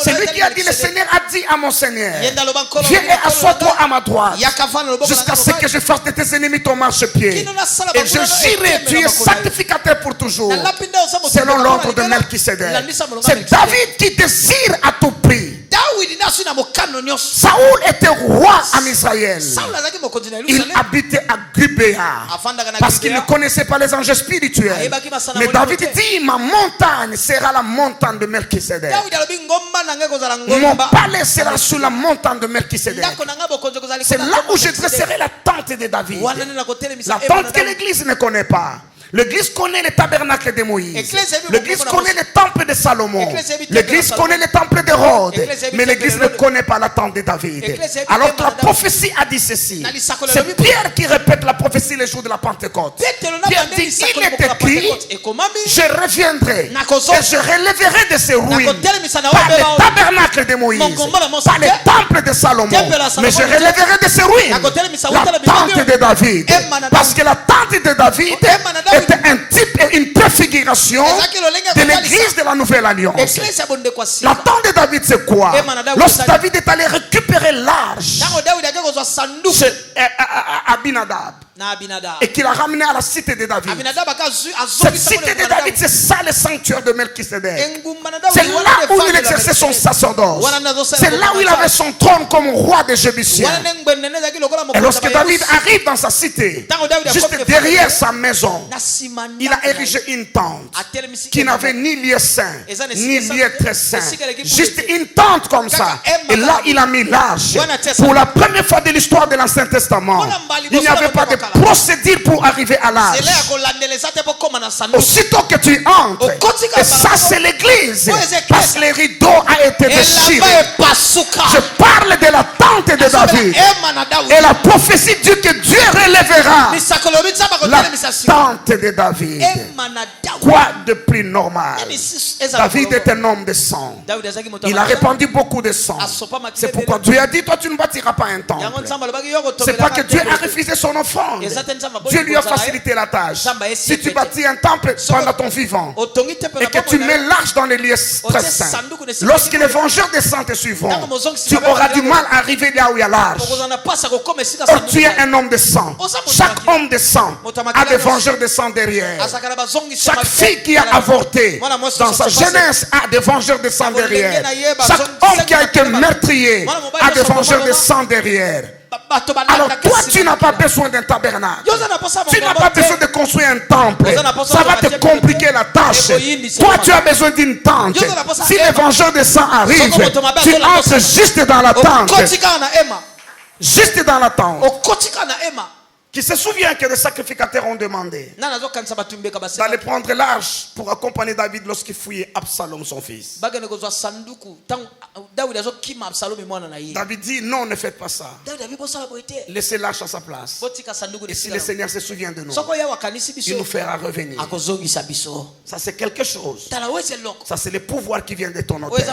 C'est lui qui a dit: le Seigneur a dit à mon Seigneur, viens et assois-toi à ma droite jusqu'à ce que je fasse de tes ennemis ton marchepied. Et je jurerai, tu es sacrificateur pour toujours, selon l'ordre de Melchisédek. C'est David qui désire à tout prix. Saoul était roi en Israël. Il habitait à Gubéa parce qu'il ne connaissait pas les anges spirituels. Mais David dit: ma montagne sera la montagne de Melchisédek. Mon palais sera sur la montagne de Melchisédek. C'est là où je dresserai la tente de David. La tente que l'Église ne connaît pas. L'Église connaît le tabernacle de Moïse. L'Église connaît le temple de Salomon. L'Église connaît le temple d'Hérode. Mais l'Église ne connaît pas la tente de David. Alors que la prophétie a dit ceci. C'est Pierre qui répète la prophétie le jour de la Pentecôte. Pierre dit: il est écrit, je reviendrai et je relèverai de ces ruines, pas le tabernacle de Moïse, pas le temple de Salomon, mais je relèverai de ces ruines la tente de David. Parce que la tente de David était un type et une préfiguration de l'église de la Nouvelle Alliance. La tente de David, c'est quoi? Lorsque David est allé récupérer l'arche chez Abinadab, et qu'il a ramené à la cité de David. Cette cité de David, c'est ça le sanctuaire de Melchisedec. C'est là où il exerçait son sacerdoce. C'est là où il avait son trône comme roi des Jébusiens. Et lorsque David arrive dans sa cité, juste derrière sa maison, il a érigé une tente qui n'avait ni lieu saint, ni lieu très saint. Juste une tente comme ça. Et là, il a mis l'arche. Pour la première fois de l'histoire de l'Ancien Testament, il n'y avait pas de procédure pour arriver à l'arche. Aussitôt que tu entres, et ça c'est l'église, parce que le rideau a été déchiré. Je parle de la tente de David. Et la prophétie dit que Dieu relèvera la tente de David. Quoi de plus normal? David est un homme de sang. Il a répandu beaucoup de sang. C'est pourquoi Dieu a dit, toi tu ne bâtiras pas un temple. C'est pas que Dieu a refusé son offrande. Dieu lui a facilité la tâche. Si tu bâtis un temple pendant ton vivant et que tu mets l'arche dans les lieux très saints, lorsque les vengeurs des saints te suivront, tu auras du mal à arriver là où il y a l'arche. Or tu es un homme de sang. Chaque homme de sang a des vengeurs de sang derrière. Chaque fille qui a avorté dans sa jeunesse a des vengeurs de sang derrière. Chaque homme qui a été meurtrier a des vengeurs de sang derrière. Alors toi tu n'as pas besoin d'un tabernacle. Tu n'as pas besoin de construire un temple. Ça va te compliquer la tâche. Toi tu as besoin d'une tente. Si les vengeurs de sang arrivent, tu entres juste dans la tente. Juste dans la tente. Qui se souvient que les sacrificateurs ont demandé d'aller prendre l'arche pour accompagner David lorsqu'il fouillait Absalom son fils. David dit non, ne faites pas ça. Laissez l'arche à sa place. Et si le Seigneur se souvient de nous, il nous fera revenir. Ça c'est quelque chose. Ça c'est le pouvoir qui vient de ton autel.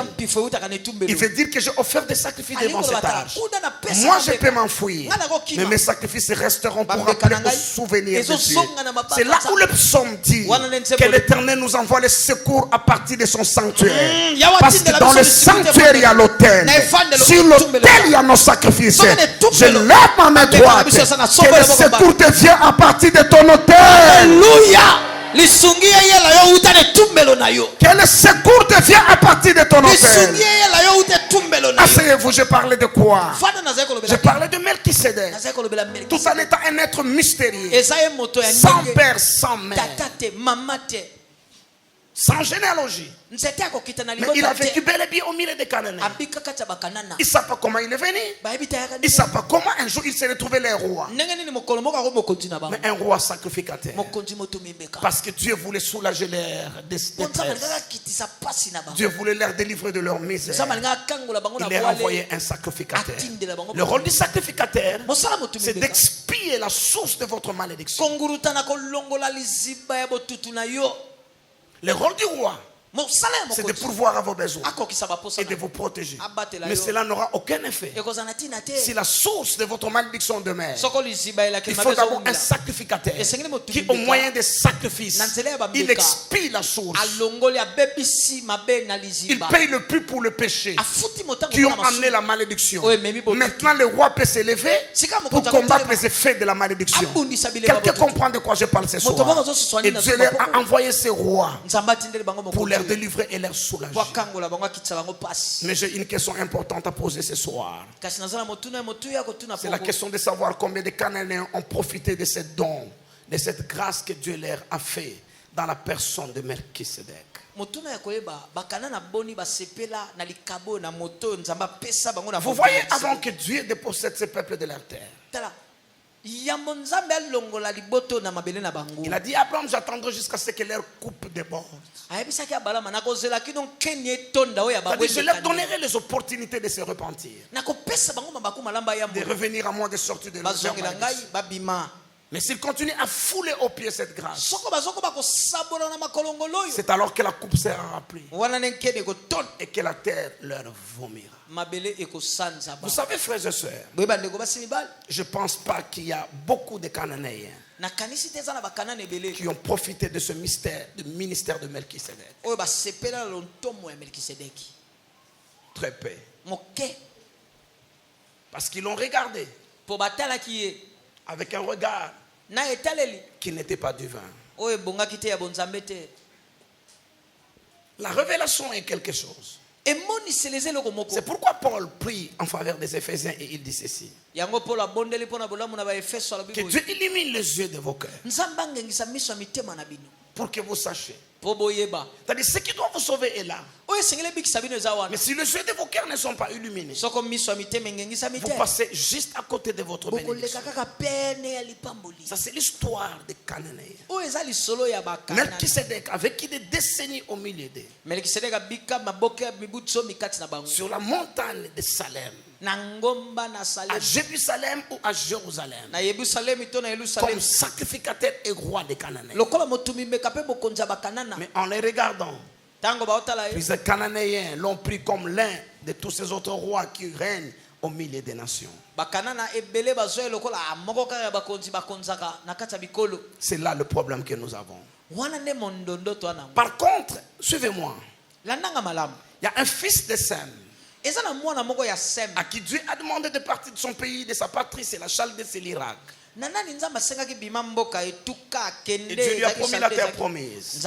Il veut dire que j'ai offert des sacrifices devant cette arche. Moi je peux m'enfuir, mais mes sacrifices resteront pour rappeler au souvenir de Dieu. C'est là où le psaume dit que l'Éternel nous envoie le secours à partir de son sanctuaire. Parce que dans le sanctuaire il y a l'autel. Sur l'autel il y a nos sacrifices. Je lève ma main droite. Que le secours te vient à partir de ton autel. Alléluia. Que le secours te vient à partir de ton autel. Asseyez-vous, je parlais de quoi? Je parlais de Melchisedec. Tout en étant un être mystérieux, sans père, sans mère, sans généalogie. Mais il a vécu bel et bien au milieu des Cananéens. Il ne sait pas comment il est venu. Il ne sait pas comment un jour il s'est retrouvé les rois. Mais un roi sacrificateur. Parce que Dieu voulait soulager leur détresse. Dieu voulait leur délivrer de leur misère. Il leur a envoyé un sacrificateur. Le rôle du sacrificateur, c'est d'expier la source de votre malédiction. Le rôle du roi, c'est de pourvoir à vos besoins et de vous protéger. Mais cela n'aura aucun effet si la source de votre malédiction demeure. Il faut d'abord un sacrificateur qui, au moyen des sacrifices, il expie la source. Il paye le prix pour le péché qui ont amené la malédiction. Maintenant le roi peut s'élever pour combattre les effets de la malédiction. Quelqu'un comprend de quoi je parle ce soir? Et Dieu leur a envoyé ces rois pour leur délivrer et leur soulager. Mais j'ai une question importante à poser ce soir. C'est la question de savoir combien de Cananéens ont profité de ces dons, de cette grâce que Dieu leur a fait dans la personne de Melchisedec. Vous voyez, avant que Dieu dépossède ce peuple de leur terre, il a dit à Abraham, j'attendrai jusqu'à ce que leur coupe déborde. Je leur donnerai les opportunités de se repentir, de revenir à moi, de sortir de leur. Mais s'ils continuent à fouler aux pieds cette grâce, c'est alors que la coupe sera remplie et que la terre leur vomira. Vous savez, frères et sœurs, je ne pense pas qu'il y a beaucoup de Cananéens qui ont profité de ce mystère, du ministère de Melchisedec. Très peu. Parce qu'ils l'ont regardé avec un regard qui n'était pas du vin. La révélation est quelque chose. C'est pourquoi Paul prie en faveur des Éphésiens et il dit ceci. Que Dieu illumine les yeux de vos cœurs pour que vous sachiez. C'est-à-dire ce qui doit vous sauver est là. Mais si les yeux de vos cœurs ne sont pas illuminés, vous passez juste à côté de votre bénédiction. Ça, c'est l'histoire des Cananéens. Melchisedec a vécu des décennies au milieu d'eux. Sur la montagne de Salem, à Jérusalem ou à Jérusalem, comme sacrificateur et roi des Cananéens. Mais en les regardant, puis les Cananéens l'ont pris comme l'un de tous ces autres rois qui règnent au milieu des nations. C'est là le problème que nous avons. Par contre, suivez-moi. Il y a un fils de Sem à qui Dieu a demandé de partir de son pays, de sa patrie, c'est la Chaldée, c'est l'Irak. Et Dieu lui a promis la terre promise,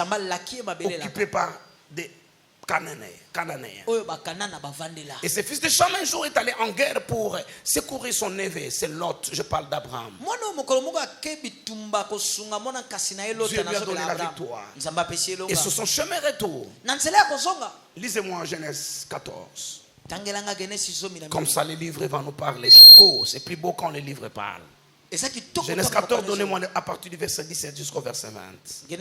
occupée par des Cananéens. Et ce fils de Cham un jour est allé en guerre pour secourir son neveu, c'est Lot, je parle d'Abraham. Dieu lui a donné la victoire. Et sur son chemin retour, lisez-moi Genèse 14. Comme ça, le livre va nous parler. Oh, c'est plus beau quand le livre parle. Genèse 14, donnez-moi à partir du verset 17 jusqu'au verset 20.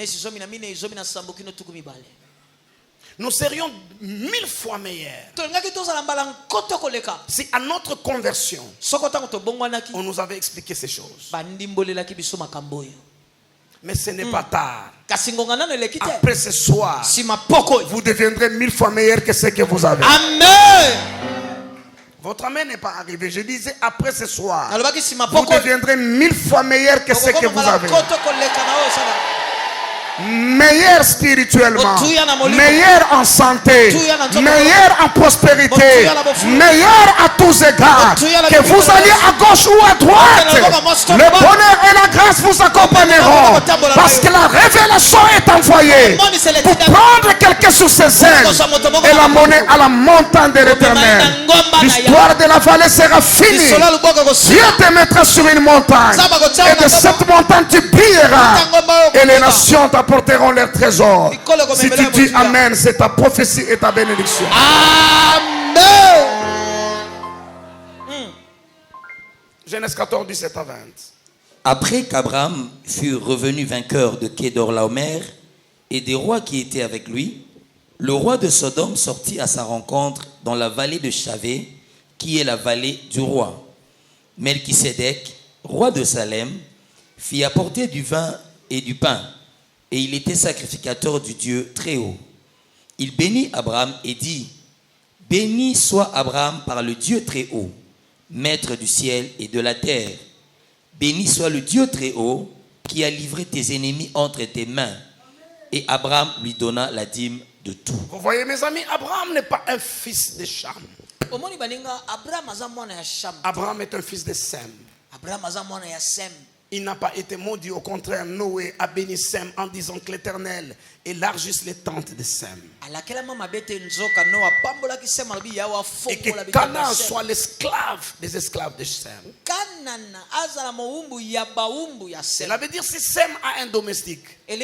Nous serions 1000 fois meilleurs si à notre conversion, on nous avait expliqué ces choses. Mais ce n'est pas tard. Après ce soir, vous deviendrez 1000 fois meilleurs que ce que vous avez. Amen. Votre amen n'est pas arrivé. Je disais après ce soir, vous deviendrez 1000 fois meilleurs que ce que vous avez. Meilleur spirituellement, meilleur en santé, meilleur en prospérité, meilleur à tous égards. Que vous alliez à gauche ou à droite, le bonheur et la grâce vous accompagneront. Parce que la révélation est envoyée pour prendre quelqu'un sur ses ailes et l'amener à la montagne de l'Éternel. L'histoire de la vallée sera finie. Dieu te mettra sur une montagne et de cette montagne tu brilleras et les nations apporteront leurs trésors. Si tu dis Amen, c'est ta prophétie et ta bénédiction. Amen. Genèse 14, 17 à 20. Après qu'Abraham fut revenu vainqueur de Kedorlaomer et des rois qui étaient avec lui, le roi de Sodome sortit à sa rencontre dans la vallée de Chavé, qui est la vallée du roi. Melchisedec, roi de Salem, fit apporter du vin et du pain, et il était sacrificateur du Dieu très haut. Il bénit Abraham et dit: béni soit Abraham par le Dieu très haut, maître du ciel et de la terre. Béni soit le Dieu très haut qui a livré tes ennemis entre tes mains. Et Abraham lui donna la dîme de tout. Vous voyez mes amis, Abraham n'est pas un fils de Cham. Abraham est un fils de Sem. Il n'a pas été maudit, au contraire, Noé a béni Sem en disant que l'Éternel élargisse les tentes de Sem. Et que Canaan soit l'esclave des esclaves de Sem. Cela veut dire si Sem a un domestique et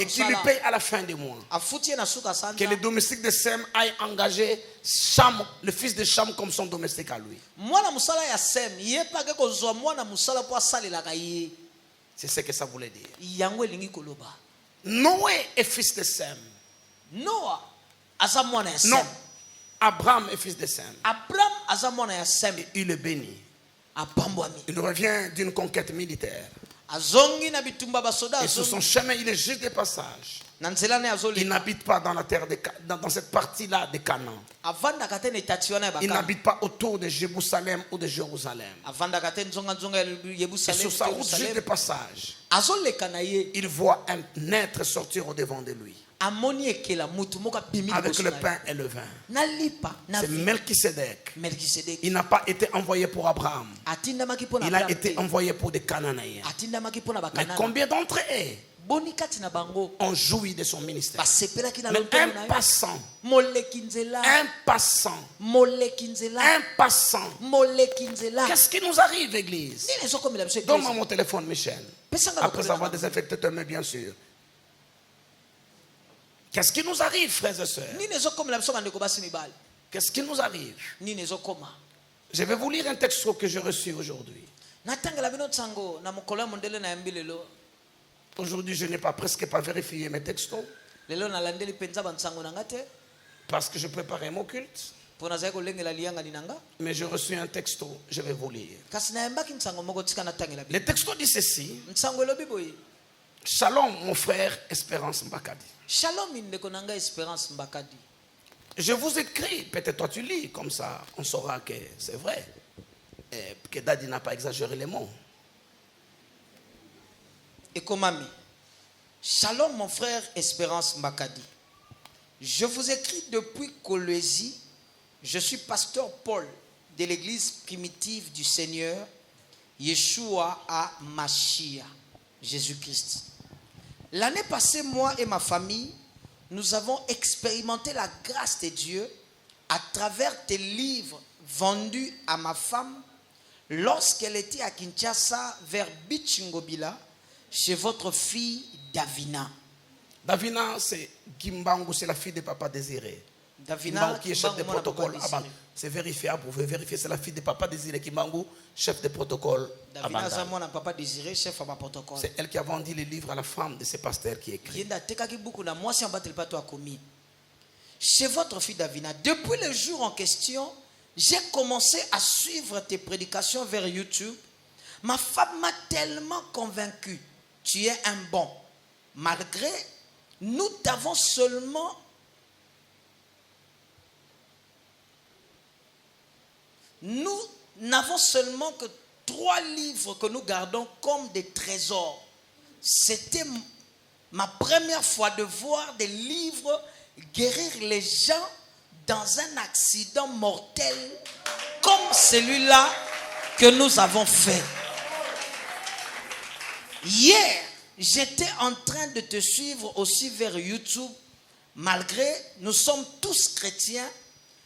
qu'il lui paye à la fin du mois, que le domestique de Sem aille engager Cham, le fils de Cham, comme son domestique à lui. C'est ce que ça voulait dire. Noé est fils de Sem. Non, Abraham est fils de Sem. Et il est béni. Il revient d'une conquête militaire. Et sur son chemin, il est juste de passage. Il n'habite pas dans la terre dans cette partie-là de Canaan. Il n'habite pas autour de Jérusalem ou de Jérusalem. Et sur sa route juste de passage, il voit un être sortir au devant de lui avec le pain et le vin. C'est Melchisédek. Il n'a pas été envoyé pour Abraham. Il a été envoyé pour des Cananéens. Mais combien d'entre eux ont joui de son ministère? Mais un passant, qu'est-ce qui nous arrive, Église? Donne-moi mon téléphone, Michel. Après avoir désinfecté tes mains, bien sûr. Qu'est-ce qui nous arrive, frères et sœurs? Qu'est-ce qui nous arrive? Je vais vous lire un texte que j'ai reçu aujourd'hui. Aujourd'hui, je n'ai presque pas vérifié mes textos parce que je préparais mon culte. Mais j'ai reçu un texto, je vais vous lire. Le texto dit ceci. Shalom, mon frère Espérance Mbakadi. Je vous écris, peut-être toi tu lis, comme ça on saura que c'est vrai, et que Daddy n'a pas exagéré les mots. Shalom mon frère Espérance Mbakadi. Je vous écris depuis Kolwezi. Je suis pasteur Paul de l'église primitive du Seigneur Yeshua à Mashiach, Jésus-Christ. L'année passée, moi et ma famille, nous avons expérimenté la grâce de Dieu à travers des livres vendus à ma femme lorsqu'elle était à Kinshasa vers Bichingobila chez votre fille Davina. Davina, c'est Kimbangu, c'est la fille de Papa Désiré. Davina, qui est chef de protocole. C'est vérifiable, vous pouvez vérifier, c'est la fille de Papa Désiré Kimbangu, chef de protocole. Davina, c'est Papa Désiré, chef de protocole. C'est elle qui a vendu les livres à la femme de ce pasteur qui écrit. Chez votre fille Davina, depuis le jour en question, j'ai commencé à suivre tes prédications vers YouTube. Ma femme m'a tellement convaincu. Tu es un bon. Malgré, nous n'avons seulement que 3 livres que nous gardons comme des trésors. C'était ma première fois de voir des livres guérir les gens dans un accident mortel comme celui-là que nous avons fait. Hier, j'étais en train de te suivre aussi vers YouTube. Malgré, nous sommes tous chrétiens,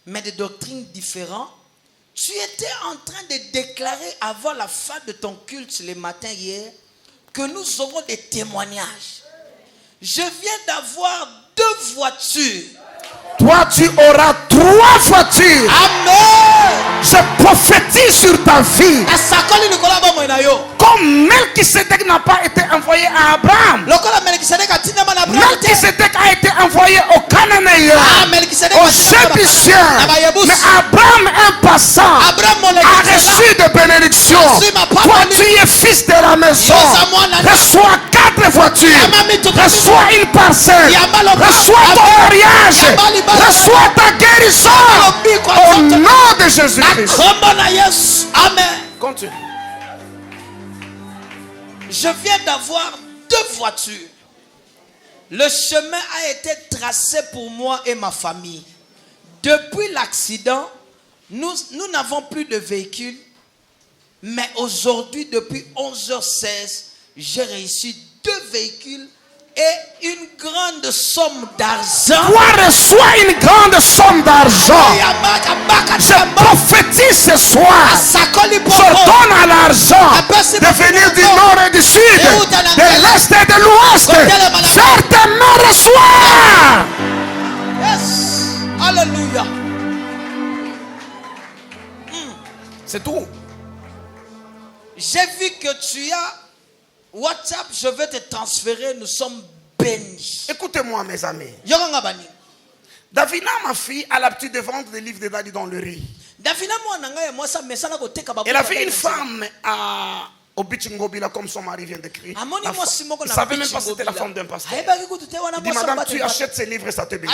mais de doctrines différentes. Tu étais en train de déclarer avant la fin de ton culte le matin hier que nous aurons des témoignages. Je viens d'avoir 2 voitures. Toi, tu auras 3 voitures. Amen. Je prophétise sur ta vie. Comme Melchisédek n'a pas été envoyé à Abraham, Melchisédek a été envoyé aux Cananéens, aux Jébusiens. Mais Abraham, un passant, a reçu de bénédictions. Toi, tu es fils de la maison. Reçois 4 voitures. Reçois une parcelle. Reçois ton mariage. Reçois ta guérison. Au nom de Jésus-Christ. Amen. Continue. Je viens d'avoir 2 voitures. Le chemin a été tracé pour moi et ma famille. Depuis l'accident, nous n'avons plus de véhicule. Mais aujourd'hui, depuis 11h16, j'ai réussi 2 véhicules et une grande somme d'argent. Toi reçois une grande somme d'argent. Je prophétise ce soir. Je donne à l'argent de venir du nord et du sud, de l'est et de l'ouest. Vers tes mains, reçois. Yes. Alléluia. C'est tout. J'ai vu que tu as WhatsApp, je vais te transférer, nous sommes bénis. Écoutez-moi mes amis. Davina, ma fille, a l'habitude de vendre des livres de Daddy dans le riz. Elle avait une femme Obichingobila, comme son mari vient d'écrire. Il ne savait même pas que c'était la femme d'un pasteur. Il dit, madame, tu achètes ces livres et ça te bénit.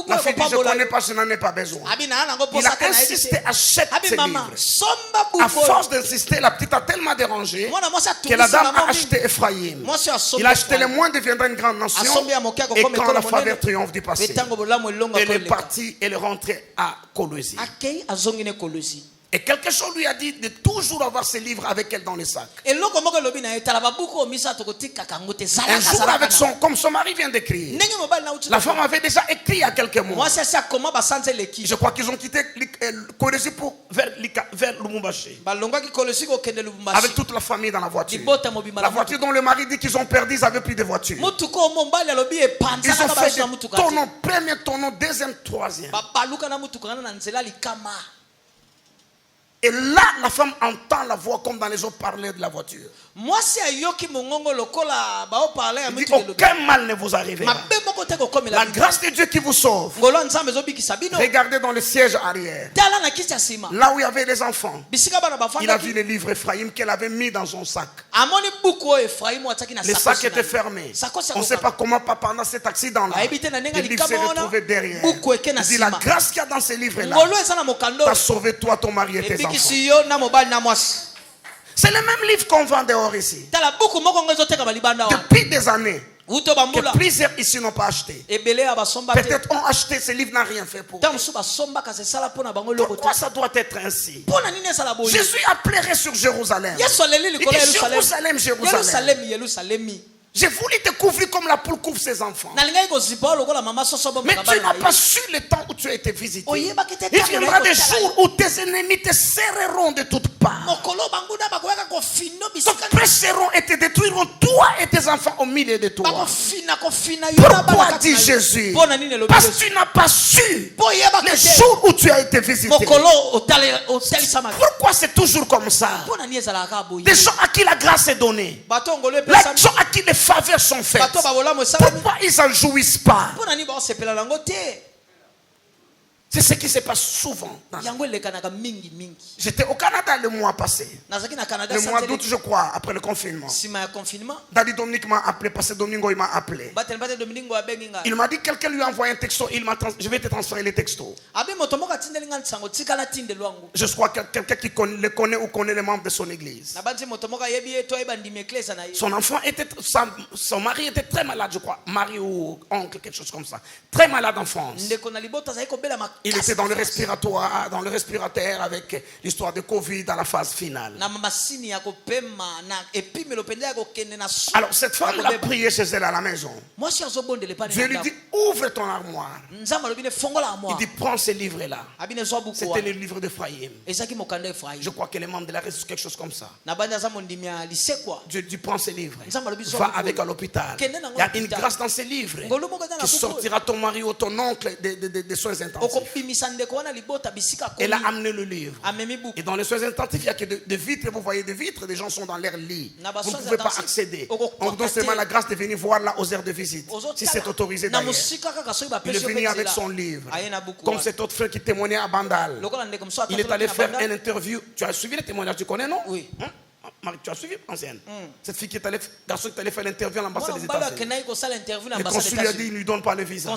La fille dit, je ne connais pas, je n'en ai pas besoin. Il a insisté, achète ces livres. À force d'insister, la petite a tellement dérangé que la dame a acheté Ephraim. Il a acheté les moindres deviendra une grande nation. Et quand la faveur triomphe du passé, elle est partie, elle est rentrée à Kolwezi. Et quelque chose lui a dit de toujours avoir ses livres avec elle dans le sac. Un jour, avec comme son mari vient d'écrire, la femme avait déjà écrit il y a quelques mois. Je crois qu'ils ont quitté Kolwezi pour vers Lubumbashi. Avec toute la famille dans la voiture. La voiture dont le mari dit qu'ils ont perdu, ils n'avaient plus de voiture. Ils ont fait des tonneaux, premier tonneau, deuxième, troisième. Et là, la femme entend la voix comme dans les autres parler de la voiture. Il dit, aucun mal ne vous arrivera. La grâce de Dieu qui vous sauve. Regardez dans le siège arrière. Là où il y avait les enfants. Il a vu les livres Ephraim qu'elle avait mis dans son sac. Les sacs étaient fermés. On ne sait pas comment, pendant cet accident-là, les livres s'est retrouvé derrière. Il dit, la grâce qu'il y a dans ces livres-là t'a sauvé toi, ton mari et tes enfants. C'est le même livre qu'on vend dehors ici. Depuis des années que plusieurs ici n'ont pas acheté. Peut-être ont acheté ces livres, n'ont rien fait pour eux. Pourquoi ça doit être ainsi? Jésus a pleuré sur Jérusalem. Il dit, Jérusalem, Jérusalem. J'ai voulu te couvrir comme la poule couvre ses enfants. Mais tu n'as pas su le temps où tu as été visité. Il viendra des jours où tes ennemis te serreront de toutes parts. Te presseront et te détruiront, toi et tes enfants au milieu de toi. Pourquoi dit Jésus? Parce que tu n'as pas su les jours où tu as été visité. Pourquoi c'est toujours comme ça? Des gens à qui la grâce est donnée, les gens à qui les faveurs sont faites, pourquoi ils n'en jouissent pas? C'est ce qui se passe souvent. J'étais au Canada le mois passé. Le mois d'août, je crois, après le confinement. Daddy Dominique m'a appelé, Pasteur Domingo il m'a appelé. Il m'a dit, quelqu'un lui a envoyé un texto, je vais te transférer les textos. Je crois que quelqu'un qui le connaît ou connaît les membres de son église. Son enfant était, son mari était très malade, je crois. Mari ou oncle, quelque chose comme ça. Très malade en France. Il était dans le respirateur avec l'histoire de Covid à la phase finale. Alors cette femme l'a prié chez elle à la maison. Dieu lui dit, ouvre ton armoire. Il dit, prends ces livres-là. C'était les livres d'Ephraim. Je crois que les membres de la reste, quelque chose comme ça. Dieu dit, prends ces livres. Va avec à l'hôpital. Il y a une grâce dans ces livres qui sortira ton mari ou ton oncle des soins intensifs. Elle a amené le livre. Et dans les soins intensifs, il n'y a que des vitres. Vous voyez des vitres, des gens sont dans leur lit. Vous ne pouvez pas accéder. On vous donne seulement la grâce de venir voir là aux heures de visite. Si c'est autorisé d'ailleurs. Il est venu avec son livre. Comme cet autre frère qui témoignait à Bandal. Il est allé faire une interview. Tu as suivi les témoignages, tu connais, non? Oui. Marie, tu as suivi, ancienne? Cette fille garçon qui est allé faire l'interview à l'ambassade des États-Unis. Le consul lui a dit, il ne lui donne pas le visa.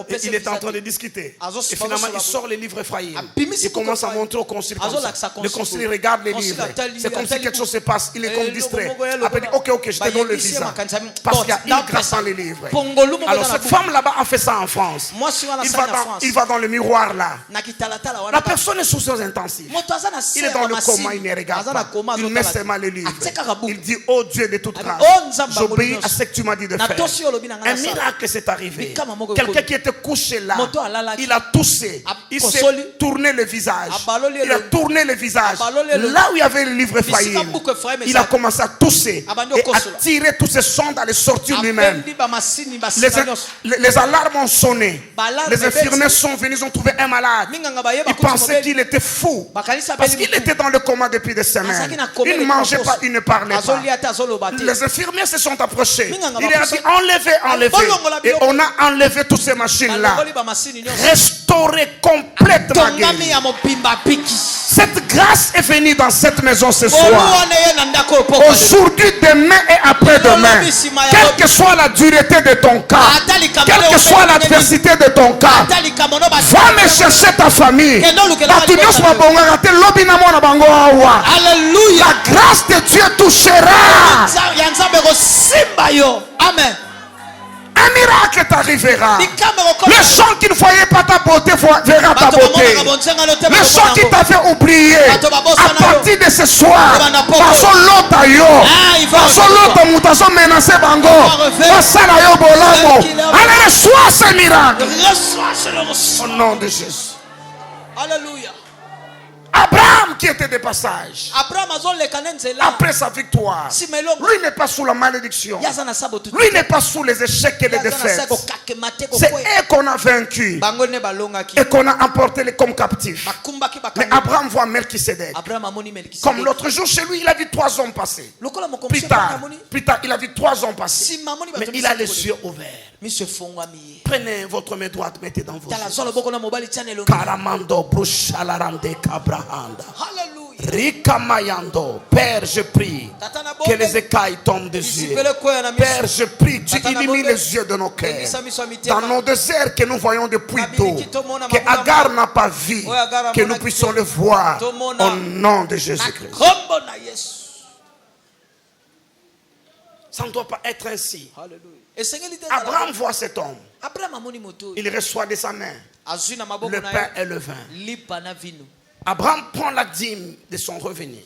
Et il est en train de discuter. Et finalement, il sort les livres Ephraim. Il commence à montrer au consul comme ça. Le consul regarde les livres. C'est comme si quelque chose se passe. Il est comme distrait. Après, il dit, ok, je te donne le visa. Parce qu'il y a une grâce dans les livres. Alors, cette femme là-bas a fait ça en France. Il va dans le miroir là. La personne est sous soins intensifs. Il est dans le coma, il ne regarde pas. Il met ses mains les livres. Il dit, oh Dieu de toute grâce, j'obéis à ce que tu m'as dit de faire. Un miracle s'est arrivé. Quelqu'un qui était couché là, il a toussé. Il s'est tourné le visage. Il a tourné le visage. Là où il y avait le livre Ephraim, il a commencé à tousser et à tirer tous ces sondes, à les sortir lui-même. Les alarmes ont sonné. Les infirmiers sont venus, ils ont trouvé un malade. Ils pensaient qu'il était fou parce qu'il était dans le coma depuis des semaines. Il ne mangeait pas, il ne parlait pas. Les infirmiers se sont approchés. Il a dit, enlevez. Et on a enlevé toutes ces machines-là. Restaure t'aurait complètement guéri. Cette grâce est venue dans cette maison ce soir. Aujourd'hui, demain et après-demain, quelle que soit la dureté de ton cas, quelle que soit l'adversité de ton cas, va me chercher ta famille. La grâce de Dieu touchera. Amen. Un miracle t'arrivera. Les gens qui ne voyaient pas ta beauté verra ta beauté. Les gens qui t'avaient oublié, à partir de ce soir, allez, reçois ce miracle. Au nom de Jésus. Alléluia. Abraham qui était de passage, après sa victoire, lui n'est pas sous la malédiction, lui n'est pas sous les échecs et les défaites. C'est eux qu'on a vaincu et qu'on a emporté comme captifs. Mais Abraham voit Melchisédek. Comme l'autre jour chez lui, il a vu 3 hommes passer. Plus tard, il a vu 3 hommes passer. Mais il a les yeux ouverts. Prenez votre main droite, mettez dans vos yeux. Karamando Brushalarande Kabrahanda. Rikamayando. Père, je prie que les écailles tombent des yeux. Père, je prie, tu illumines les yeux de nos cœurs. Dans nos déserts que nous voyons depuis d'eau, que Agar n'a pas vu, que nous puissions le voir au nom de Jésus-Christ. Ça ne doit pas être ainsi. Abraham voit cet homme. Il reçoit de sa main le pain et le vin. Abraham prend la dîme de son revenu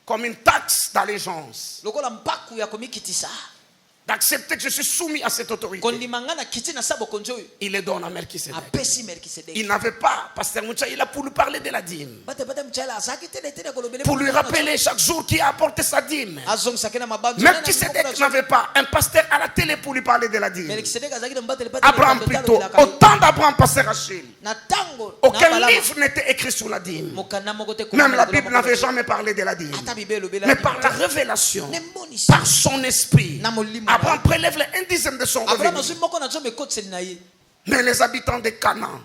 comme une taxe d'allégeance, d'accepter que je suis soumis à cette autorité. Il le donne à Melchisédek. Il n'avait pas, Pasteur Moucha, il a pour lui parler de la dîme, pour lui rappeler chaque jour qui a apporté sa dîme. Melchisédek n'avait pas un pasteur à la télé pour lui parler de la dîme. Abraham plutôt, au temps d'Abraham, Pasteur Achille, aucun livre n'était écrit sur la dîme. Même la Bible n'avait jamais parlé de la dîme. Mais par la révélation, par son esprit, Abraham prélève les 1/10 de son revenu. Mais les habitants de Canaan,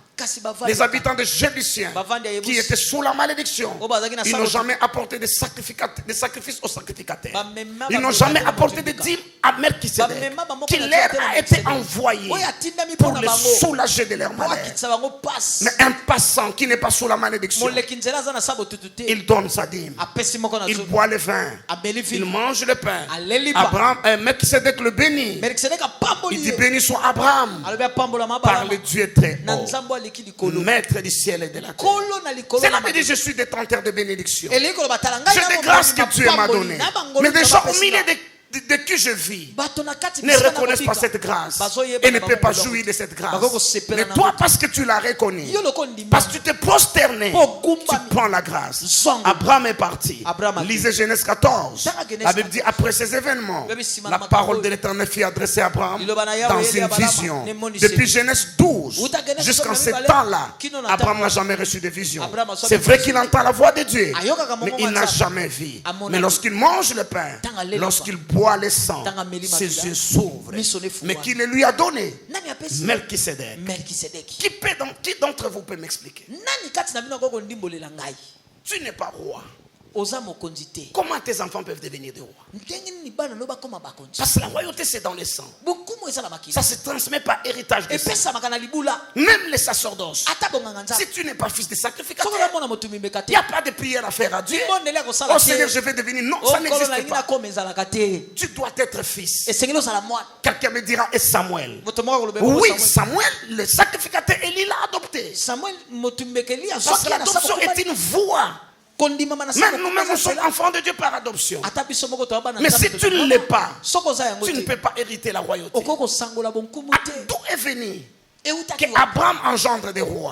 les habitants de Jébusiens, qui étaient sous la malédiction, ils n'ont jamais apporté des sacrifices aux sacrificateurs. Ils n'ont jamais apporté de dîmes à Melchisédek, qui leur a été envoyé pour les soulager de leur malheur. Mais un passant qui n'est pas sous la malédiction, il donne sa dîme, il boit le vin, il mange le pain. Melchisédek le bénit. Il dit béni soit Abraham par le Dieu très haut, maître du ciel et de la terre. Cela me dit je suis détenteur de bénédiction. J'ai des grâces que Dieu m'a données. Mais des gens au milieu de qui je vis ne reconnaissent pas cette grâce et ne peuvent pas jouir de cette grâce. Mais toi, parce que tu l'as reconnu, parce que tu t'es prosterné, tu prends la grâce. Abraham est parti. Lisez Genèse 14. La Bible dit après ces événements, la parole de l'Éternel fut adressée à Abraham dans une vision. Depuis Genèse 12 jusqu'en ce temps-là, Abraham n'a jamais reçu de vision. C'est vrai qu'il entend la voix de Dieu, mais il n'a jamais vu. Mais lorsqu'il mange le pain, lorsqu'il boit le sang, ses yeux s'ouvrent. Mais qui le lui a donné? Melchisédek. Qui d'entre vous peut m'expliquer? Tu n'es pas roi. Comment tes enfants peuvent devenir des rois? Parce que la royauté c'est dans le sang. Ça se transmet par héritage de sang. Même les sacerdoces. Si tu n'es pas fils de sacrificateur, il n'y a pas de prière à faire à Dieu. Oh Seigneur, je vais devenir. Non, ça n'existe pas. Tu dois être fils. Quelqu'un me dira, et Samuel? Oui, Samuel, le sacrificateur Élie l'a adopté. Parce que l'adoption est une voie. Même nous-mêmes, nous sommes enfants de Dieu par adoption. Mais si tu ne l'es pas, tu ne peux pas hériter la royauté. D'où est venu qu'Abraham engendre des rois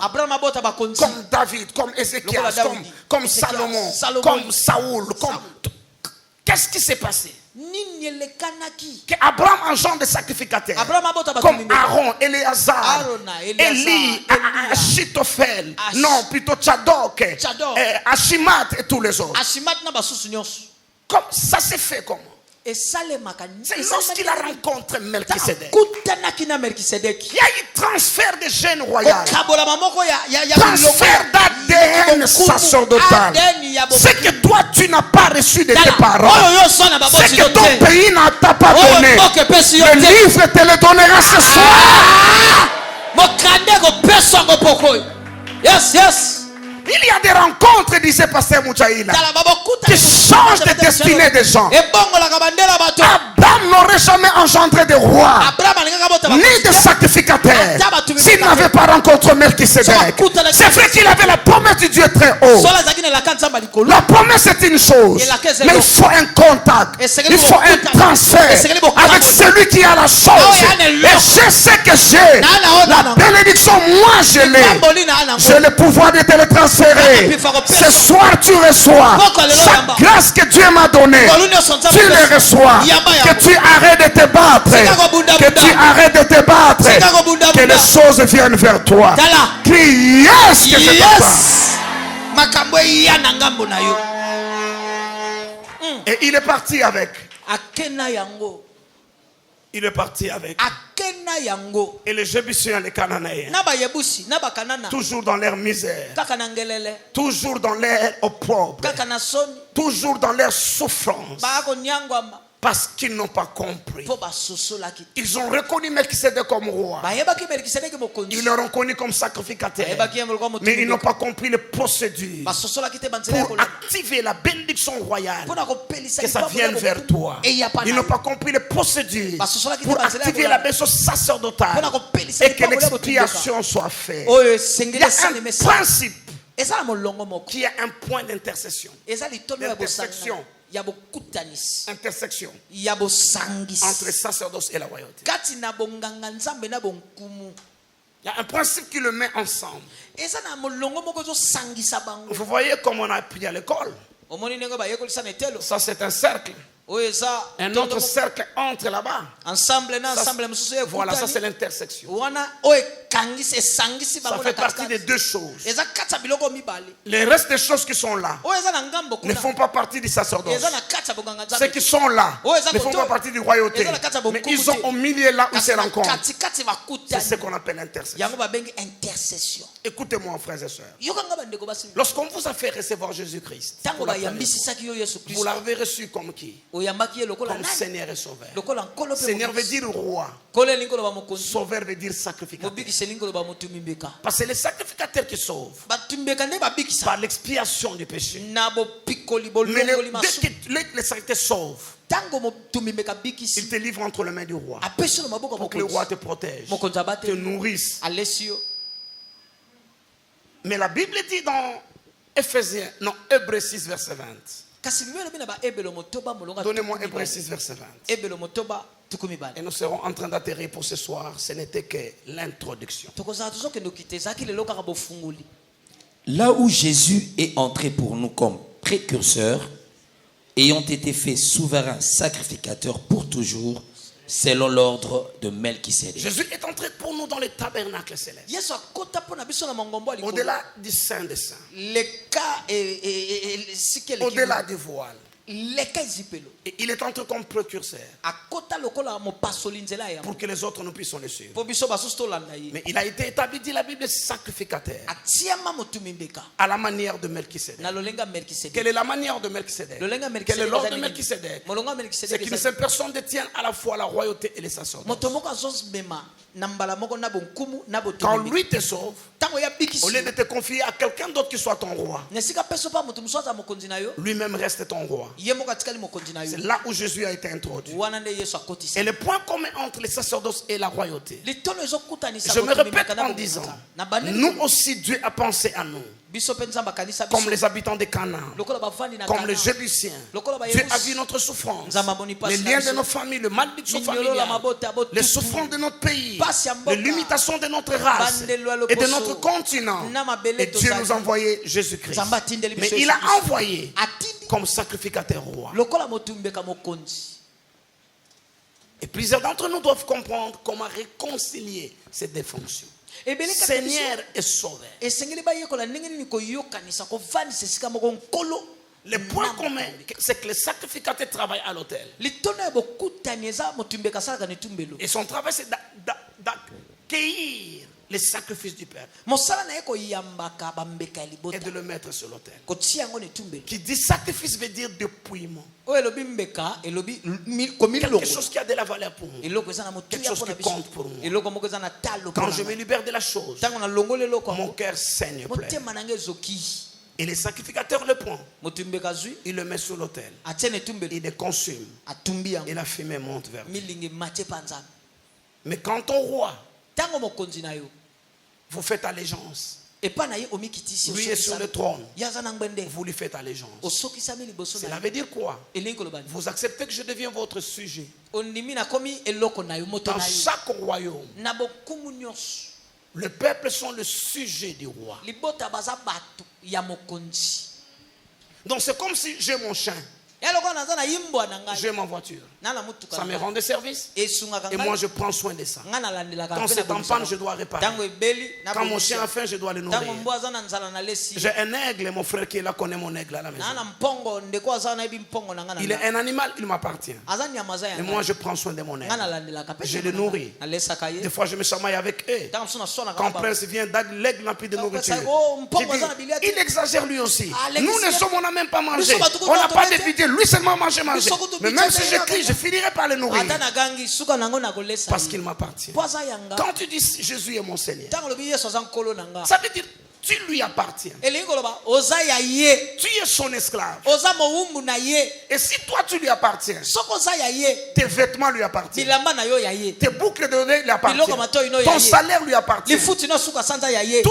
comme David, comme Ézéchias, comme Salomon, comme Saoul, Qu'est-ce qui s'est passé? Qu'Abraham engendre des sacrificateurs comme Aaron, Éléazar, Élie, Achitophel, non, plutôt Tchadok, Achimat et tous les autres. Comme ça s'est fait comment? C'est lorsqu'il a rencontré Melchisedec. Il y a eu transfert de gènes royales. Transfert d'ADN sacerdotal. Ce que toi tu n'as pas reçu de tes parents. Ce que ton pays n'a pas donné. Le livre te le donnera ce soir. Yes, yes. Il y a des rencontres, disait Pasteur Mouchaïla, qui changent de destinée des gens. Abraham n'aurait jamais engendré de roi, ni de sacrificateur, s'il n'avait pas rencontré Melchisedec. C'est vrai qu'il avait la promesse du Dieu très haut. La promesse est une chose, mais il faut un contact, il faut un transfert avec celui qui a la chose. Et je sais que j'ai la bénédiction, moi je l'ai. J'ai le pouvoir de te le transférer. Ce soir tu reçois chaque grâce que Dieu m'a donnée. Tu le reçois. Que tu arrêtes de te battre. Que tu arrêtes de te battre. Que les choses viennent vers toi. Crie yes, que c'est papa. Et il est parti avec. Il est parti avec. Et les Jébusiens, les Cananéens, toujours dans leur misère, toujours dans leur opprobre, toujours dans leur souffrance, parce qu'ils n'ont pas compris. Ils ont reconnu Melchisedec comme roi. Ils l'ont reconnu comme sacrificateur. Mais ils n'ont pas compris les procédures pour activer la bénédiction royale, que ça vienne vers toi. Ils n'ont pas compris les procédures pour activer la bénédiction sacerdotale et que l'expiation soit faite. Il y a un principe qui est un point d'intercession. Intersection entre le sacerdoce et la royauté. Il y a un principe qui le met ensemble. Vous voyez comme on a appris à l'école. Ça c'est un cercle. Un autre cercle entre là-bas. Voilà, ça c'est l'intersection. Ça fait partie des deux choses. Les restes des choses qui sont là ne font pas partie du sacerdoce. Ceux qui sont là ne font pas partie du royauté. Mais ils sont au milieu là où se rencontrent. C'est ce qu'on appelle l'intercession. Écoutez-moi, frères et sœurs. Lorsqu'on vous a fait recevoir Jésus-Christ, vous l'avez reçu comme qui? Comme Seigneur et Sauveur. Seigneur veut dire roi. Sauveur veut dire sacrificateur. Parce que les sacrificateurs qui sauvent par l'expiation du péché. Mais les sacrificateurs sauvent. Il te livre entre les mains du roi pour que le roi te protège, te nourrisse. Mais la Bible dit dans Hébreux 6 verset 20. Donnez-moi Hébreux 6 verset 20. Et nous serons en train d'atterrir pour ce soir. Ce n'était que l'introduction. Là où Jésus est entré pour nous comme précurseur, ayant été fait souverain sacrificateur pour toujours, selon l'ordre de Melchisedec. Jésus est entré pour nous dans le tabernacle céleste. Au-delà du Saint des Saints. Au-delà du voile. Et il est entré comme précurseur pour que les autres nous puissions le suivre. Mais il a été établi, dit la Bible, sacrificateur à la manière de Melchisedec. Quelle est la manière de Melchisedec? Quel est l'ordre de Melchisedec? C'est qu'une seule personne détient à la fois la royauté et les sacerdoces. Quand lui te sauve, au lieu de te confier à quelqu'un d'autre qui soit ton roi, lui-même reste ton roi. C'est là où Jésus a été introduit. Et le point commun entre les sacerdoces et la royauté, je me répète en disant, nous aussi Dieu a pensé à nous comme les habitants de Canaan, comme les Jébusiens. Dieu a vu notre souffrance, les liens de nos familles, le malédiction familiale, les souffrances de notre pays, les limitations de notre race et de notre continent. Et Dieu nous a envoyé Jésus-Christ. Mais il a envoyé comme sacrificateur roi. Et plusieurs d'entre nous doivent comprendre comment réconcilier ces deux fonctions. Seigneur et Sauveur. Le point commun, c'est que les sacrificateurs travaillent à l'autel. Et son travail, c'est d'accueillir les sacrifices du Père et de le mettre sur l'autel. Qui dit sacrifice veut dire dépouillement. Quelque chose qui a de la valeur pour nous. Quelque chose qui compte pour nous. Quand je me libère de la chose, mon cœur saigne plein. Et les sacrificateurs le prennent. Il le met sur l'autel. Il le consume. Et la fumée monte vers lui. Mais quand ton roi, vous faites allégeance. Lui est sur le trône. Vous lui faites allégeance. Cela veut dire quoi? Vous acceptez que je deviens votre sujet. Dans chaque royaume, le peuple sont le sujet du roi. Donc c'est comme si j'ai mon chien. J'ai ma voiture. Ça me rend des services. Et moi je prends soin de ça. Quand c'est en panne, je dois réparer. Quand mon chien a faim, je dois le nourrir. J'ai un aigle, mon frère qui est là connaît mon aigle à la maison. Il est un animal, il m'appartient. Et moi je prends soin de mon aigle. Je le nourris. Des fois je me chamaille avec eux. Quand Prince vient, l'aigle n'a plus de nourriture. Il exagère lui aussi. Nous ne sommes, on n'a même pas mangé. On n'a pas d'évité. Lui seulement manger. Mais même si je crie, je finirai par le nourrir. Parce qu'il m'appartient. Quand tu dis Jésus est mon Seigneur, ça veut dire tu lui appartiens. Tu es son esclave. Et si toi tu lui appartiens, tes vêtements lui appartiennent. Tes boucles d'oreilles lui appartiennent. Ton salaire lui appartient. Tout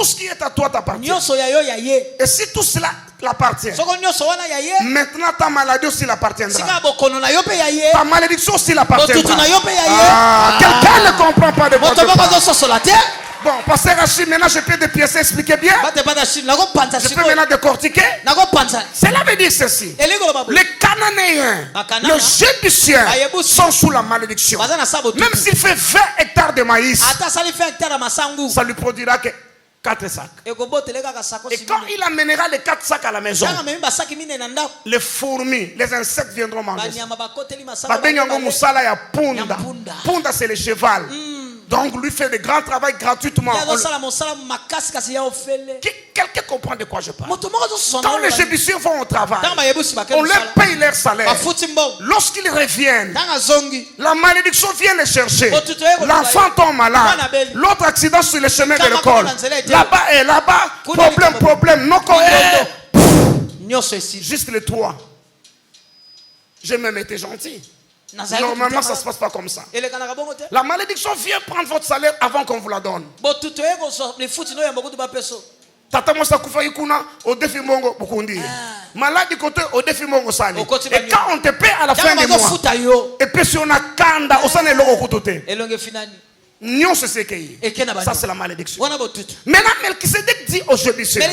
ce qui est à toi t'appartient. Et si tout cela l'appartient, maintenant ta maladie aussi l'appartiendra. Ta malédiction aussi l'appartiendra. Quelqu'un ne comprend pas de votre part. Bon, pasteur Rachid, maintenant je peux dépiécer, expliquer bien. Je peux maintenant décortiquer. Cela veut dire ceci. Les Cananéens, les Jébusiens sont sous la malédiction. Même s'il fait 20 hectares de maïs, ça lui produira que 4 sacs. Et quand il amènera les 4 sacs à la maison, les fourmis, les insectes viendront manger. Punda, c'est le cheval. Donc lui fait de grands travaux gratuitement. Quelqu'un comprend de quoi je parle? Quand les Jébusiens vont au travail, on leur paye leur salaire. Lorsqu'ils reviennent, la malédiction vient les chercher. L'enfant tombe malade. L'autre accident sur le chemin de l'école. Là-bas et là-bas, problème. Juste les 3. Je même été gentil. Normalement, ça ne se passe pas comme ça. La malédiction vient prendre votre salaire avant qu'on vous la donne. Tata Mosa Kufa Yukuna, au défi Mongo, Bukundi. Malade côté, au défi Mongo Sali. Et quand on te paie à la fin du mois, et puis si on a Kanda, on s'en est logo Kutote. Nyon se séquille. Ça c'est la malédiction. Maintenant, Melchisedec dit aux Jébusiens,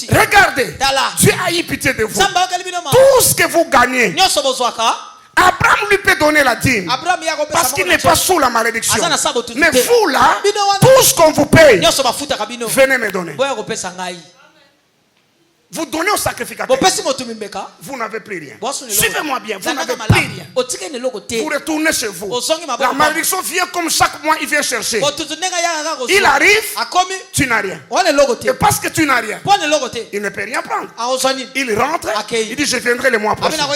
regardez, Dieu a eu pitié de vous. Tout ce que vous gagnez, Abraham lui peut donner la dîme parce qu'il n'est pas sous la malédiction. Mais vous là, tout ce qu'on vous paye, venez me donner. Vous donnez au sacrificateur, vous n'avez plus rien. Suivez-moi bien, vous n'avez plus rien. Vous retournez chez vous. La malédiction vient comme chaque mois, il vient chercher. Il arrive, tu n'as rien. Et parce que tu n'as rien, il ne peut rien prendre. Il rentre, il dit je viendrai le mois prochain.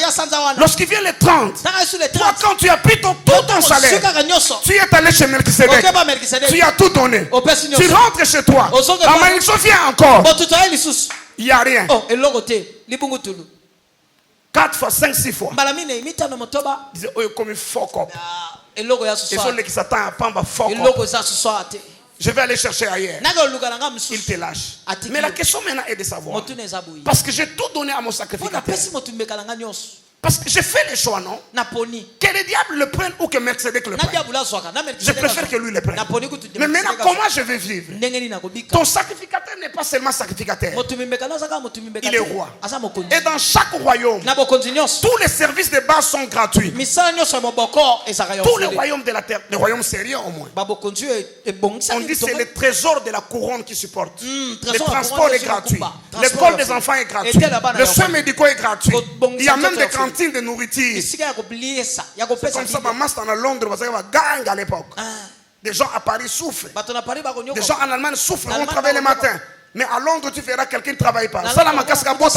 Lorsqu'il vient le 30, toi quand tu as pris tout ton salaire, tu es allé chez Melchisedec, tu as tout donné, tu rentres chez toi, la malédiction vient encore. Il n'y a rien. 4 fois, 5, 6 fois. Disait, oh, comme fuck up. Et ceux qui s'attendent à Pamba, fuck up. Je vais aller chercher ailleurs. Il te lâche. Mais la question maintenant est de savoir. Parce que j'ai tout donné à mon sacrificateur. Parce que j'ai fait le choix, non? Que le diable le prenne ou que Mercedes le prenne. Je préfère que lui le prenne. Mais maintenant, comment je vais vivre? Ton sacrificateur n'est pas seulement sacrificateur. Il est roi. Et dans chaque royaume, tous les services de base sont gratuits. Tous les royaumes de la terre, les royaumes sérieux au moins. On dit c'est le trésor de la couronne qui supporte. Le transport est gratuit. L'école des enfants est gratuite. Le soin médicaux est gratuit. Il y a même des cantines de nourriture. C'est comme ça, ma master à Londres, parce qu'il y avait gang à l'époque. Des gens à Paris souffrent. Des gens en Allemagne souffrent. On travaille le matin. Mais à Londres, tu verras quelqu'un qui ne travaille pas. Ça, la macasse, chaque mois,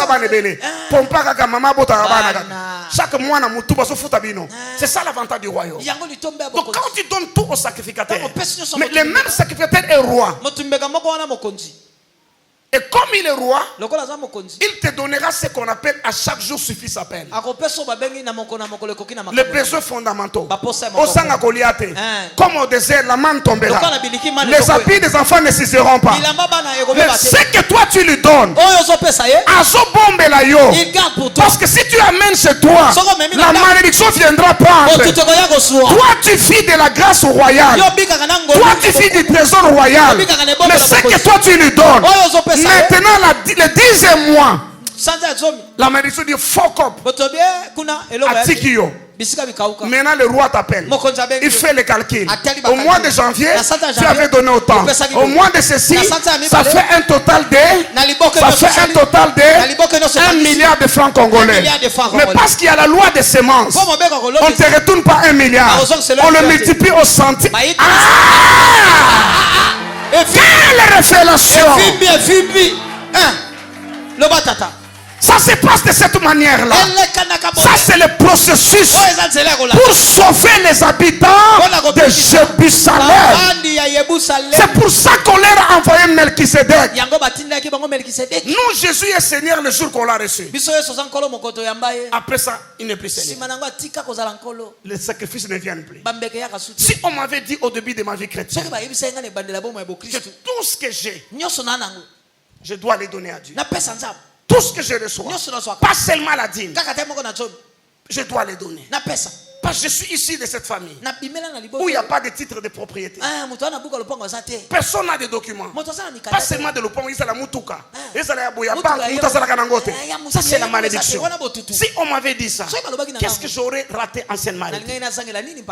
c'est ça l'avantage du royaume. Donc, quand tu donnes tout au sacrificateur, mais le même sacrificateur est roi. Et comme il est roi, il te donnera ce qu'on appelle à chaque jour suffit sa peine. Les besoins fondamentaux. Au sang Goliath, comme au désert, la manne tombera. Les habits des enfants ne cesseront pas. Mais ce que toi tu lui donnes, parce que si tu amènes chez toi, la malédiction viendra prendre. Toi tu vis de la grâce royale. Toi tu vis du trésor royal. Mais ce que toi tu lui donnes, maintenant le 10e mois, la malédiction dit fuck up. Atikio. Maintenant le roi t'appelle. Il fait le calcul. Au mois de janvier, tu avais donné autant. Au mois de ceci, ça fait un total de 1 milliard de francs congolais. Mais parce qu'il y a la loi des semences, on ne te retourne pas 1 milliard. On le multiplie au centime. Quelle révélation! Ça se passe de cette manière-là. Ça, c'est le processus pour sauver les habitants de Jérusalem. C'est pour ça qu'on leur a envoyé Melchisedec. Nous, Jésus est Seigneur le jour qu'on l'a reçu. Après ça, il n'est plus Seigneur. Les sacrifices ne viennent plus. Si on m'avait dit au début de ma vie chrétienne que tout ce que j'ai, je dois les donner à Dieu. Tout ce que je reçois, pas seulement la dîme, je dois les donner. Parce que je suis ici de cette famille où il n'y a pas de titre de propriété. Personne n'a de documents. Pas seulement de l'opong, il y a la mutuka. Ça, c'est la malédiction. Si on m'avait dit ça, qu'est-ce que j'aurais raté en Seine-Marie?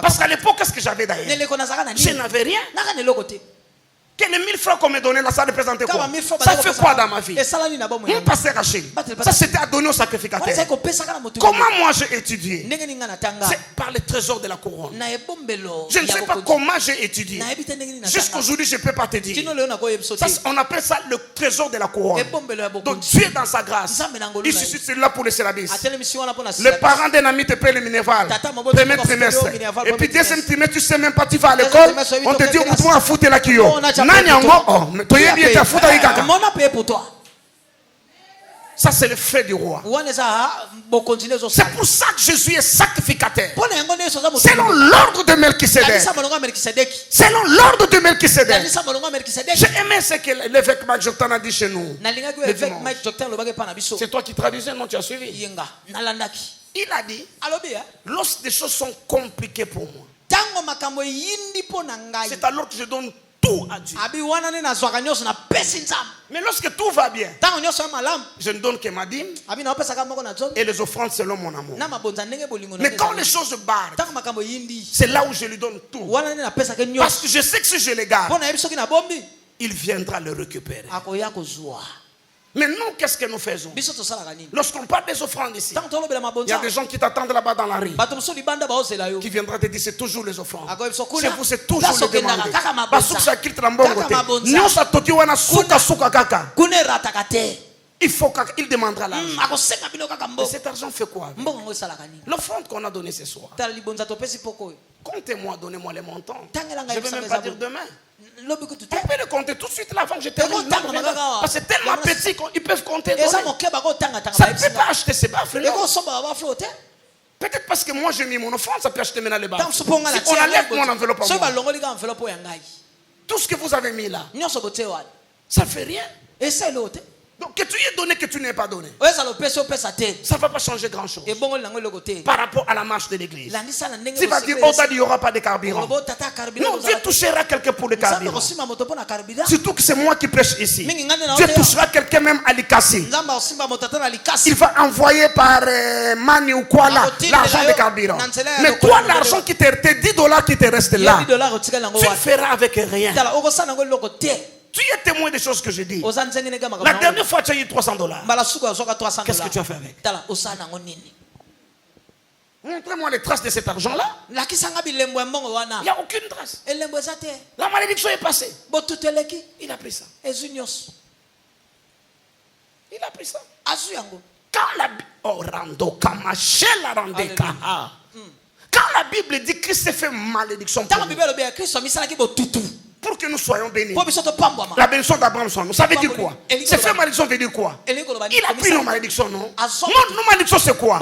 Parce qu'à l'époque, qu'est-ce que j'avais d'ailleurs? Je n'avais rien. Que les 1000 francs qu'on me donnait là, ça représentait quoi? Ça fait quoi dans ma vie? Mon pasteur Rachel, ça c'était à donner au sacrificateur. Comment moi j'ai étudié? C'est par le trésor de la couronne. Je ne sais pas comment j'ai étudié. Jusqu'aujourd'hui, je ne peux pas te dire. Ça, on appelle ça le trésor de la couronne. Donc Dieu dans sa grâce, il suscite celui-là pour le service. Les parents d'un ami te paient le minéval. Premier trimestre. Et puis deuxième trimestre, tu ne sais même pas, tu vas à l'école. On te dit, on doit foutre la kio. Ça c'est le fait du roi. C'est pour ça que Jésus est sacrificateur. Selon l'ordre de Melchisedec. Selon l'ordre de Melchisedec. J'ai aimé ce que l'évêque Mike Joktan a dit chez nous. C'est toi qui traduisais, non, tu as suivi. Il a dit, lorsque des choses sont compliquées pour moi, c'est alors que je donne tout à Dieu. Mais lorsque tout va bien, je ne donne que ma dîme et les offrandes selon mon amour. Mais quand les choses barrent, c'est là où je lui donne tout. Parce que je sais que si je les garde, il viendra le récupérer. Mais nous, qu'est-ce que nous faisons? Lorsqu'on parle des offrandes ici, il y a des gens qui t'attendent là-bas dans la rue, qui viendront te dire c'est toujours les offrandes. Chez vous, c'est toujours les demandes. Il faut qu'il demandera l'argent. Mais cet argent fait quoi? L'offrande qu'on a donnée ce soir. Comptez-moi, donnez-moi les montants. Je ne vais même pas dire demain. On peut le compter tout de suite là avant que je termine. Parce que c'est tellement petit qu'ils peuvent compter. Ça ne peut pas acheter ces baffes. Peut-être parce que moi j'ai mis mon offrande, ça peut acheter maintenant les baffes. Si on enlève mon enveloppe à moi, tout ce que vous avez mis là, ça ne fait rien. Donc que tu y aies donné, que tu n'aies pas donné, ça ne va pas changer grand-chose par rapport à la marche de l'église. Tu vas dire, oh, il n'y aura pas de carburant. Non, Dieu touchera quelqu'un pour le carburant. Surtout que c'est moi qui prêche ici. Dieu touchera quelqu'un même à l'Ikassi. Il va envoyer par Mani ou quoi là, l'argent de carburant. Mais toi, l'argent qui tes 10 dollars qui te restent là, tu ne feras avec rien. Tu es témoin des choses que je dis. La dernière fois, tu as eu 300 dollars. Qu'est-ce que tu as fait avec? Montrez-moi les traces de cet argent-là. Il n'y a aucune trace. La malédiction est passée. Il a pris ça. Il a pris ça. Quand la Bible dit que Christ s'est fait malédiction pour que nous soyons bénis. La bénédiction d'Abraham soit nous. Ça veut dire quoi? C'est fait malédiction veut dire quoi? Il a pris nos malédictions, non? Nos malédictions c'est quoi?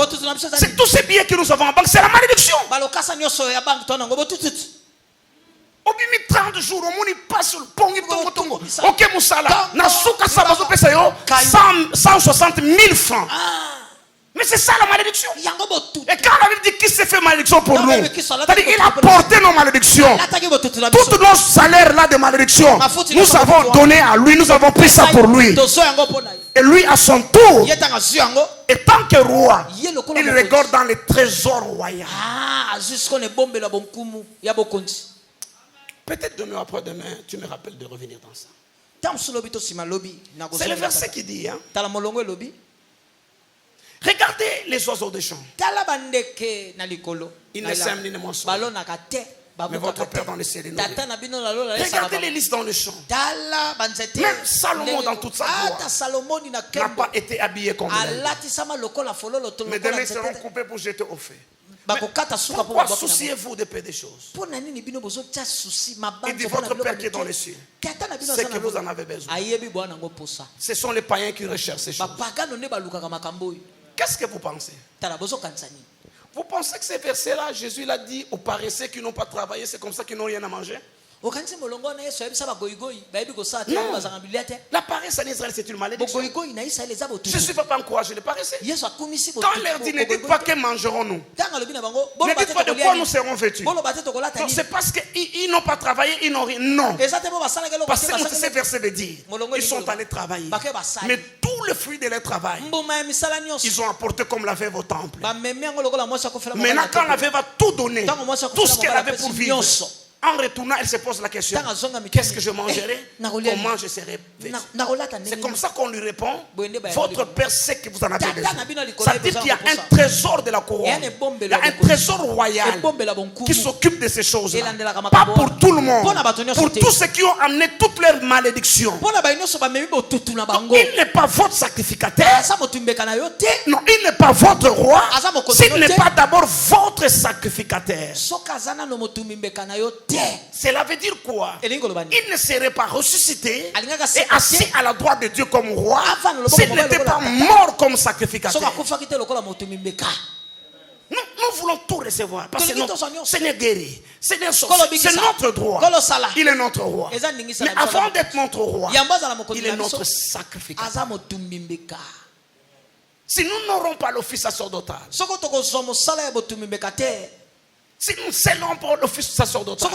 C'est tous ces billets que nous avons en banque, c'est la malédiction. Au bout de 30 jours, on passe le pont, ok, Moussala, Nasuka Sabazo Pesayo, 160 000 francs. Mais c'est ça la malédiction. Et quand la Bible dit qu'il s'est fait malédiction pour nous, c'est-à-dire il a porté nos malédictions. Tous nos salaires là de malédiction, nous avons donné à lui, nous avons pris ça pour lui. Et lui à son tour, et tant que roi, il regarde dans les trésors royaux. Peut-être demain ou après-demain, tu me rappelles de revenir dans ça. C'est le verset qui dit, hein? Regardez les oiseaux des champs. Ils ne sèment ni ne moissonnent. Mais votre Père dans les cieux est nourri. Regardez les lys dans le champ. Même Salomon dans toute sa gloire n'a pas été habillé comme elle. Mais demain ils seront coupés pour jeter au feu. Pourquoi souciez-vous de peu des choses? Il dit votre Père qui est dans les cieux, c'est que vous en avez besoin. Ce sont les païens qui recherchent ces choses. Qu'est-ce que vous pensez? Vous pensez que ces versets-là, Jésus l'a dit aux paresseux qui n'ont pas travaillé, c'est comme ça qu'ils n'ont rien à manger? Non. La paresse en Israël, c'est une malédiction. Jésus ne va pas encourager les paresseux. Quand il leur dit, ne dites pas que mangerons-nous. Ne dites pas de quoi nous serons vêtus. Non, c'est parce qu'ils n'ont pas travaillé, ils n'ont rien. Non. Parce que ces versets veulent dire, ils sont allés travailler. Mais tout le fruit de leur travail, ils ont apporté comme la veuve au temple. Maintenant, quand la veuve a tout donné, tout ce qu'elle avait pour vivre, en retournant, elle se pose la question, qu'est-ce que je mangerai? Comment je serai vêtu? C'est comme ça qu'on lui répond, votre Père sait que vous en avez besoin. Ça veut dire qu'il y a un trésor de la couronne, il y a un trésor royal qui s'occupe de ces choses-là. Pas pour tout le monde, pour tous ceux qui ont amené toutes leurs malédictions. Donc, il n'est pas votre sacrificateur. Non, il n'est pas votre roi. S'il n'est pas d'abord votre sacrificateur. Cela veut dire quoi? Il ne serait pas ressuscité et assis à la droite de Dieu comme roi s'il n'était pas mort comme sacrificateur. Nous voulons tout recevoir parce que c'est guéri, c'est notre droit. Il est notre roi. Mais avant d'être notre roi, il est notre sacrificateur. Si nous n'aurons pas l'office sacerdotal, si nous ne scellons pas l'office sacerdotal,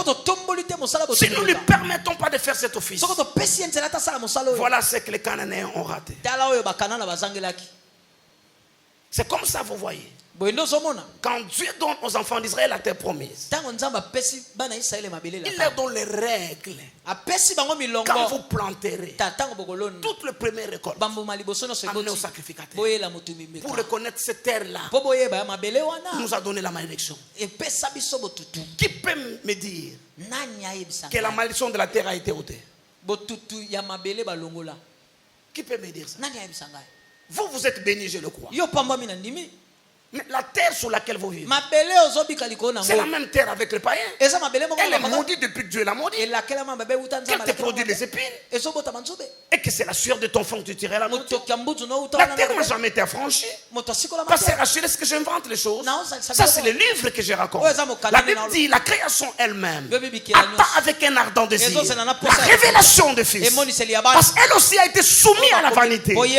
si nous ne lui permettons pas de faire cet office, voilà ce que les Cananéens ont raté. C'est comme ça, vous voyez. Quand Dieu donne aux enfants d'Israël la terre promise, il leur donne les règles. Quand vous planterez, toute le premier récolte, amenez au sacrificateur. Pour reconnaître cette terre-là, il nous a donné la malédiction. Qui peut me dire que la malédiction de la terre a été ôtée? Qui peut me dire ça? Vous êtes bénis, je le crois. Mais la terre sur laquelle vous vivez, c'est la même terre avec les païens. Elle est maudite depuis que Dieu l'a maudite. Elle te produit des épines. Et que c'est la sueur de ton front que tu tirais la nourriture. La terre n'a jamais été affranchie. Pasteur Achille, est-ce que j'invente les choses? Ça, c'est les livres que je raconte. La Bible dit la création elle-même attend avec un ardent désir la révélation de Fils. Parce qu'elle aussi a été soumise à la vanité. Donc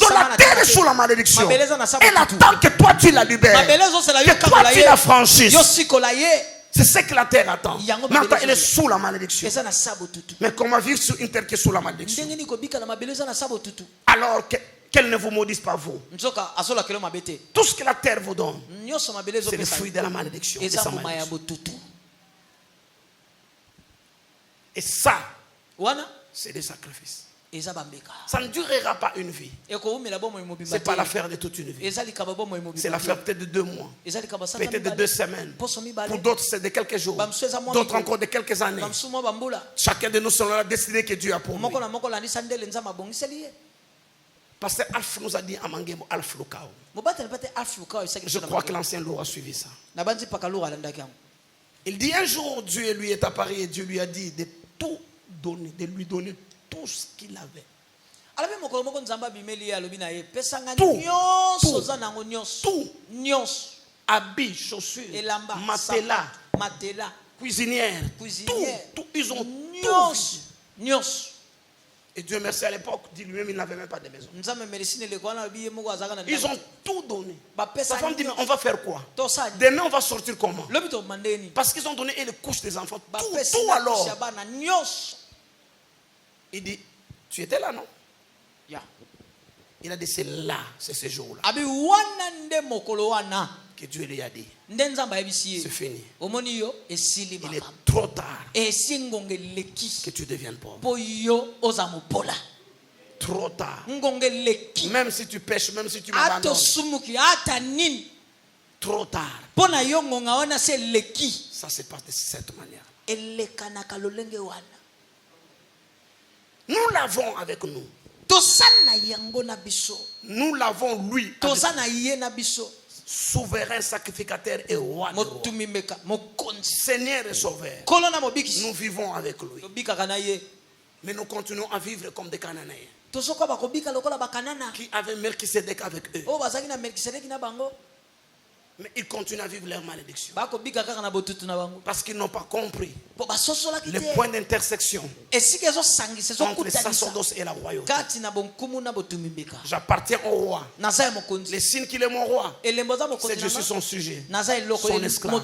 la terre est sous la malédiction. Elle attend que toi tu la libères, que toi tu la franchisses. C'est ce que la terre attend. Maintenant, elle est sous la malédiction. Mais comment vivre sur une terre qui est sous la malédiction? Alors qu'elle ne vous maudisse pas vous. Tout ce que la terre vous donne, c'est le fruit de la malédiction. Et ça, c'est des sacrifices. Ça ne durera pas une vie. Ce n'est pas l'affaire de toute une vie. C'est l'affaire peut-être de 2 mois, peut-être de 2 semaines. Pour d'autres, c'est de quelques jours. D'autres encore de quelques années. Chacun de nous selon la destinée que Dieu a pour nous. Pasteur Alf nous a dit à Mangemo Alf Lukao. Je crois que l'ancien Lourd a suivi ça. Il dit un jour Dieu lui est apparu et Dieu lui a dit de tout donner, de lui donner tout ce qu'il avait. Tout. Habits, chaussures, matelas, cuisinière, tout. Ils ont tout. Et Dieu merci, à l'époque, dit lui-même, il n'avait même pas de maison. Ils ont tout donné. Sa femme dit, mais on va faire quoi? Demain, on va sortir comment? Parce qu'ils ont donné et les couches des enfants. Tout alors. Il dit, tu étais là, non? Il a dit, c'est là, c'est ce jour-là que Dieu lui a dit, c'est fini. Il est trop tard que tu deviennes pauvre. Trop tard. Même si tu pêches, même si tu m'abandonnes, trop tard. Ça se passe de cette manière. Nous l'avons avec nous. Nous l'avons lui avec souverain, sacrificateur et roi. Seigneur et sauveur. Nous vivons avec lui. Mais nous continuons à vivre comme des Cananéens qui avaient Melchisédek avec eux. Mais ils continuent à vivre leur malédiction parce qu'ils n'ont pas compris le point d'intersection entre le sacerdoce et la royauté. J'appartiens au roi. Les signes qu'il est mon roi, c'est que je suis son sujet, son esclave.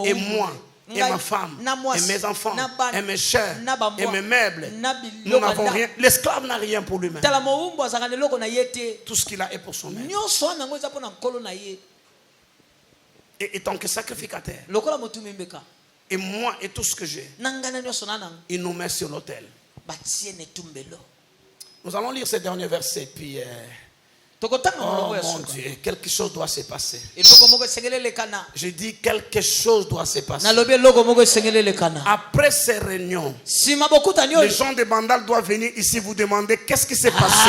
Et moi, et ma femme, et mes enfants, et mes chers, et mes meubles, nous n'avons rien. L'esclave n'a rien pour lui-même. Tout ce qu'il a est pour son maître. Et étant que sacrificateur, et moi et tout ce que j'ai, il nous met sur l'autel. Nous allons lire ces derniers versets, puis oh mon Dieu, quelque chose doit se passer. J'ai dit quelque chose doit se passer. Après ces réunions, les gens de Bandal doivent venir ici vous demander qu'est-ce qui s'est passé.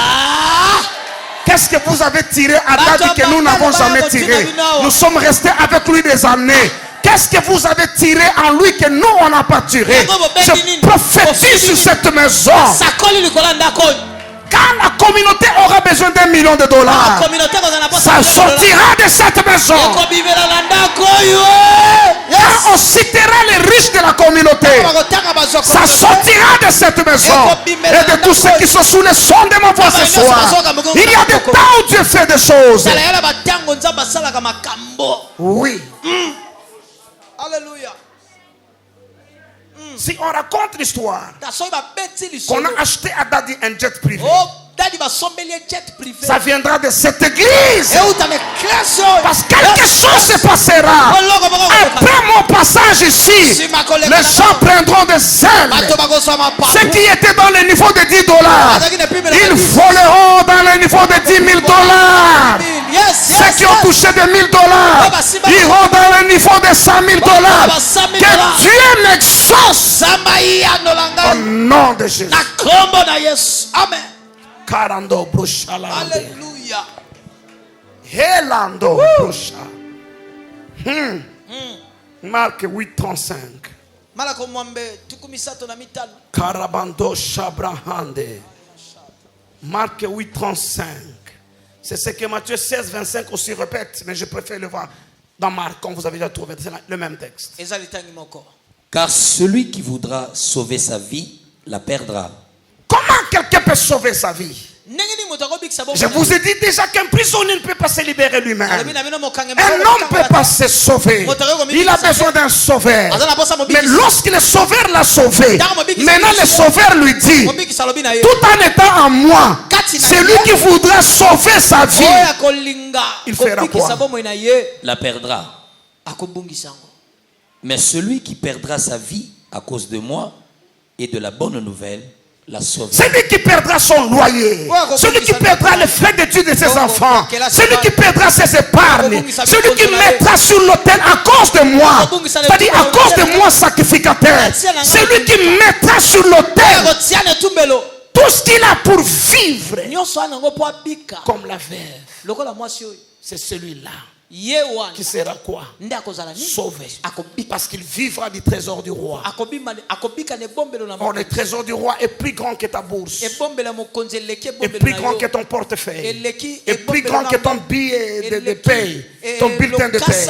Qu'est-ce que vous avez tiré à Dadi que nous n'avons jamais tiré? Nous sommes restés avec lui des années. Qu'est-ce que vous avez tiré en lui que nous on n'a pas tiré? Je prophétise sur cette maison. Quand la communauté aura besoin d'$1 million, ça sortira de cette maison. Quand on citera les riches de la communauté, ça sortira de cette maison. Et de tous ceux qui sont sous le son de ma voix ce soir, il y a des temps où Dieu fait des choses. Oui. Alléluia. Si on raconte l'histoire qu'on a acheté à Dadi un jet privé, ça viendra de cette église. Parce que quelque chose se passera. Après mon passage ici, les gens prendront des ailes. Ceux qui étaient dans le niveau de $10, ils voleront dans le niveau de $10,000. Ceux qui ont touché de $1,000 iront dans le niveau de $100,000. Que Dieu m'exauce au nom de Jésus. Amen. Alléluia. Helando Brosha. Marc 8:35. Karabando Shabrahande. Marc 8:35. C'est ce que Matthieu 16:25 aussi répète, mais je préfère le voir dans Marc, comme vous avez déjà trouvé, c'est le même texte. Car celui qui voudra sauver sa vie la perdra. Comment quelqu'un peut sauver sa vie? Je vous ai dit déjà qu'un prisonnier ne peut pas se libérer lui-même. Un homme ne peut pas se sauver. Il a besoin d'un sauveur. Mais lorsque le sauveur l'a sauvé, maintenant le sauveur lui dit, tout en étant en moi, celui qui voudra sauver sa vie, il fera quoi? La perdra. Mais celui qui perdra sa vie à cause de moi et de la bonne nouvelle, la sauvera. Celui qui perdra son loyer, celui qui perdra les frais d'études de ses enfants, celui qui perdra ses épargnes, celui qui mettra sur l'autel à cause de moi, c'est-à-dire à cause de moi sacrificateur, celui qui mettra sur l'autel tout ce qu'il a pour vivre comme la veuve, c'est celui-là qui sera quoi? Sauvé. Parce qu'il vivra du trésor du roi. Or, le trésor du roi est plus grand que ta bourse, est plus grand que ton portefeuille, est plus grand que ton billet de paye, ton bulletin de paye.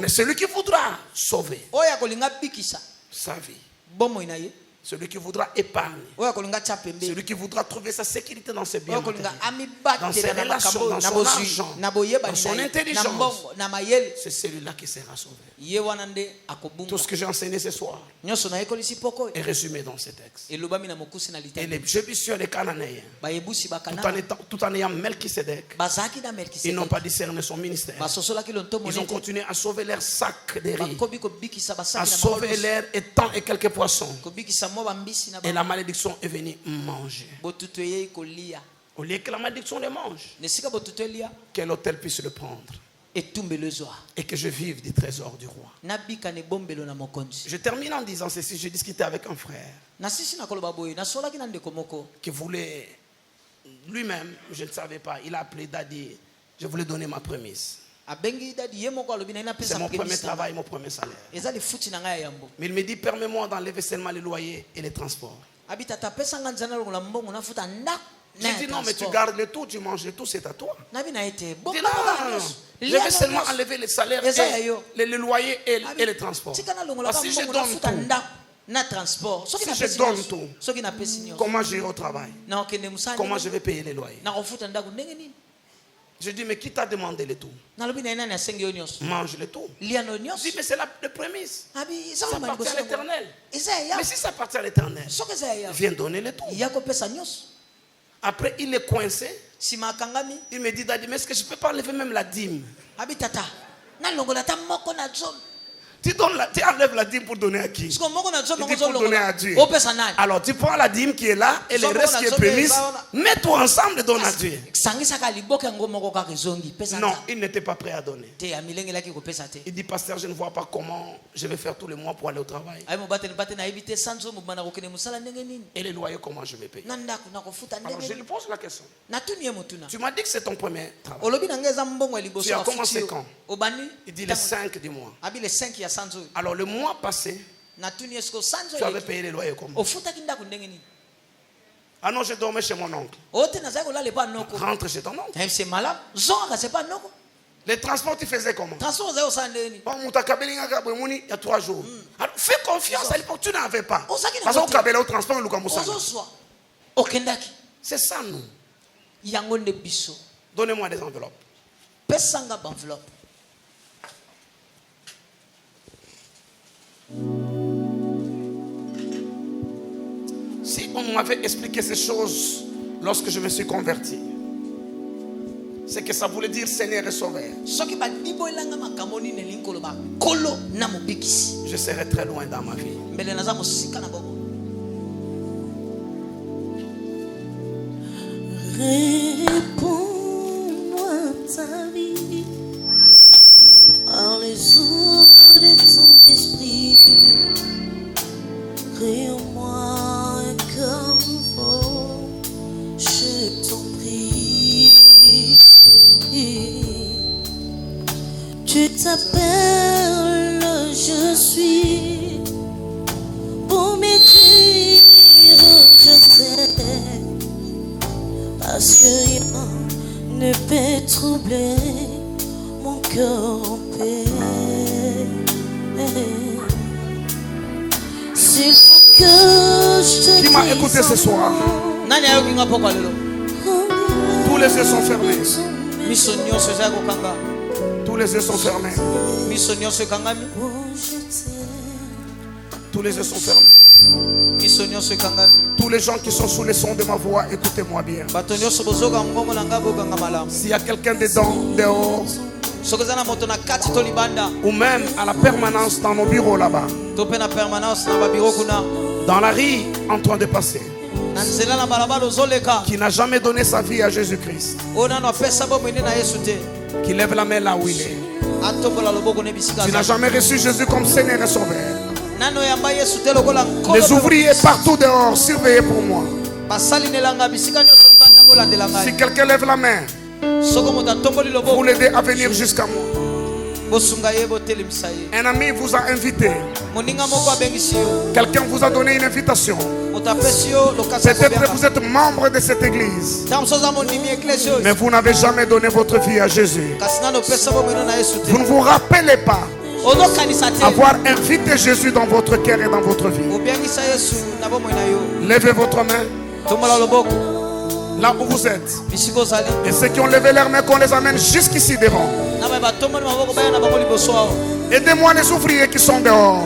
Mais celui qui voudra sauver sa vie, celui qui voudra épargner, celui qui voudra trouver sa sécurité dans ses biens, dans ses relations, dans son argent, dans son intelligence, c'est celui-là qui sera sauvé. Tout ce que j'ai enseigné ce soir est résumé dans ce texte. Et les Jébusiens, les Cananéens, tout en ayant Melchisédek, ils n'ont pas discerné son ministère. Ils ont continué à sauver leurs sacs de riz, à sauver leurs étangs et quelques poissons. Et la malédiction est venue manger. Au lieu que la malédiction les mange, que l'autel puisse le prendre et que je vive du trésor du roi. Je termine en disant ceci. J'ai discuté avec un frère qui voulait lui-même, je ne savais pas, il a appelé Daddy, je voulais donner ma prémisse. C'est mon premier travail, mon premier salaire. Mais il me dit, permets-moi d'enlever seulement les loyers et les transports. J'ai dit non, mais tu gardes le tout, tu manges le tout, c'est à toi. Il dit non, je vais seulement enlever les salaires, les loyers et les transports. Parce que si je donne tout, si je donne tout, comment j'irai au travail? Comment je vais payer les loyers? Je dis, mais qui t'a demandé le tout? Mange le tout. Je dis, mais c'est la prémisse. Ça appartient à l'Éternel. Mais si ça appartient à l'Éternel, viens donner le tout. Après, il est coincé. Il me dit, Daddy, mais est-ce que je ne peux pas enlever même la dîme? Tu enlèves la dîme pour donner à qui? Il dit pour donner à Dieu. Alors tu prends la dîme qui est là et le reste qui est prémisse, mets-toi ensemble et donne à Dieu. Non, il n'était pas prêt à donner. Il dit, pasteur, je ne vois pas comment je vais faire tous les mois pour aller au travail. Et les loyers, comment je vais payer? Alors je lui pose la question. Tu m'as dit que c'est ton premier travail. Tu as commencé quand? Il dit le 5 du mois. Alors le mois passé, tu avais payé les loyers comment? Ah non, je dormais chez mon oncle. Rentre chez ton oncle. Les transports, tu faisais comment? Il y a 3 jours. Alors, fais confiance à l'époque, tu n'avais pas. Parce qu'au Kabela, au transport, c'est ça, nous. Donnez-moi des enveloppes. Si on m'avait expliqué ces choses lorsque je me suis converti, c'est que ça voulait dire Seigneur et Sauveur, je serais très loin dans ma vie. Réponds-moi ta vie par les eaux de ton esprit. Crée-moi un cœur nouveau, je t'en prie. Tu t'appelles je suis pour me dire je sais, parce que rien ne peut troubler mon cœur en paix. S'il faut que je te Qui m'a écouté ce soir? Tous les yeux sont fermés. Tous les yeux sont fermés. Tous les yeux sont fermés. Tous les gens qui sont sous les sons de ma voix, écoutez-moi bien. S'il y a quelqu'un dedans, dehors, ou même à la permanence dans nos bureaux là-bas, dans la rue en train de passer, qui n'a jamais donné sa vie à Jésus-Christ, qui lève la main là où il est. Tu n'as jamais reçu Jésus comme Seigneur et Sauveur. Les ouvriers partout dehors, surveillez pour moi. Si quelqu'un lève la main, vous l'aidez à venir jusqu'à moi. Un ami vous a invité. Quelqu'un vous a donné une invitation. Peut-être que vous êtes membre de cette église, mais vous n'avez jamais donné votre vie à Jésus. Vous ne vous rappelez pas avoir invité Jésus dans votre cœur et dans votre vie. Levez votre main là où vous êtes. Et ceux qui ont levé leurs mains, qu'on les amène jusqu'ici devant. Aidez-moi les ouvriers qui sont dehors.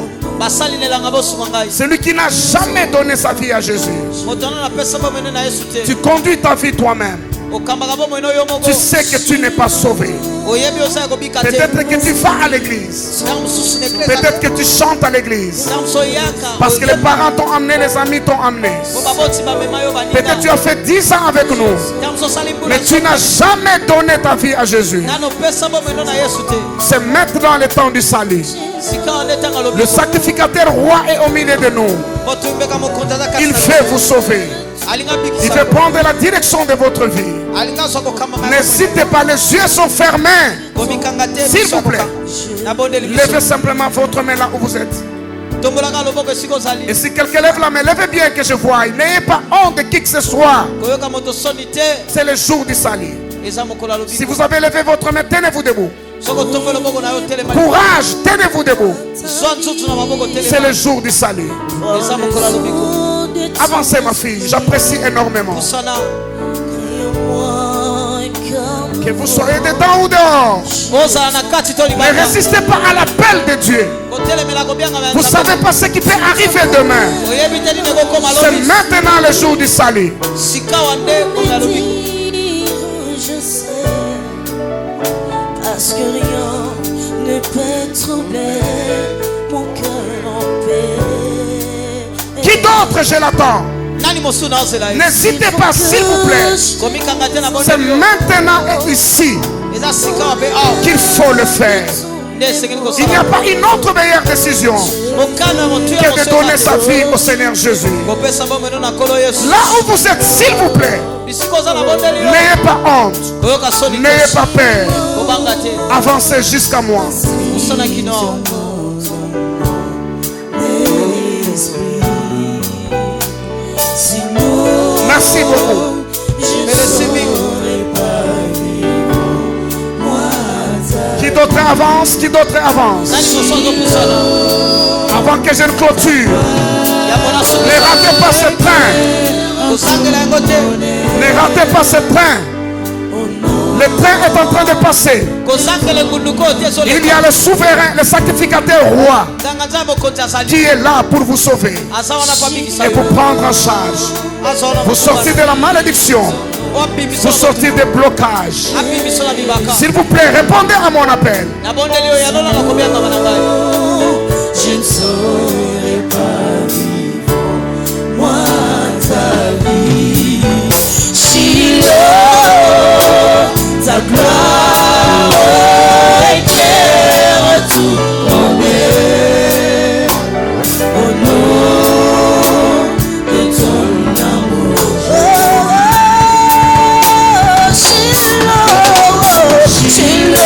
Celui qui n'a jamais donné sa vie à Jésus. Tu conduis ta vie toi-même. Tu sais que tu n'es pas sauvé. Peut-être que tu vas à l'église. Peut-être que tu chantes à l'église. Parce que les parents t'ont amené, les amis t'ont amené. Peut-être que tu as fait 10 ans avec nous, mais tu n'as jamais donné ta vie à Jésus. C'est maintenant le temps du salut. Le sacrificateur roi est au milieu de nous. Il veut vous sauver. Il veut prendre la direction de votre vie. N'hésitez pas, les yeux sont fermés. S'il vous plaît, levez simplement votre main là où vous êtes. Et si quelqu'un lève la main, levez bien que je vois. N'ayez pas honte de qui que ce soit. C'est le jour du salut. Si vous avez levé votre main, tenez-vous debout. Courage, tenez-vous debout. C'est le jour du salut. Avancez ma fille, j'apprécie énormément. Que vous soyez dedans ou dehors, ne résistez pas à l'appel de Dieu. Vous ne savez pas ce qui peut arriver demain. C'est maintenant le jour du salut. Je sais, parce que rien ne peut troubler mon cœur en paix. Qui d'autre je l'attends? N'hésitez pas, s'il vous plaît. C'est maintenant et ici qu'il faut le faire. Il n'y a pas une autre meilleure décision que de donner sa vie au Seigneur Jésus. Là où vous êtes, s'il vous plaît, n'ayez pas honte, n'ayez pas peur. Avancez jusqu'à moi. Merci beaucoup. Qui d'autre avance? Qui d'autre avance? Avant que je ne clôture, ne ratez pas ce train. Ne ratez pas ce train. Le train est en train de passer. Il y a le souverain, le sacrificateur roi, qui est là pour vous sauver et vous prendre en charge. Vous sortir de la malédiction. Vous sortir des blocages. S'il vous plaît, répondez à mon appel. Je ne saurais pas vivre, moi, ta vie. Si ta gloire éclaire tout mon âme, au nom de ton amour. Shiloh, Shiloh.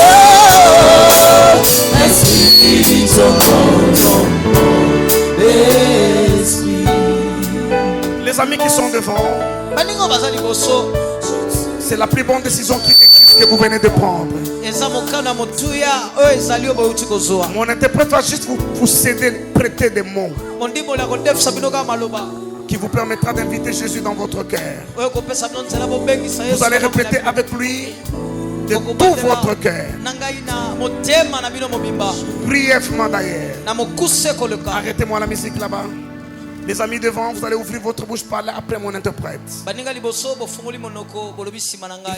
l'esprit. Les amis qui sont devant, c'est la plus bonne décision qui existe que vous venez de prendre. Mon interprète va juste vous céder, prêter des mots qui vous permettra d'inviter Jésus dans votre cœur. Vous allez répéter avec lui de tout votre cœur, brièvement d'ailleurs. Arrêtez-moi la musique là-bas. Les amis devant, vous allez ouvrir votre bouche, parler après mon interprète. Il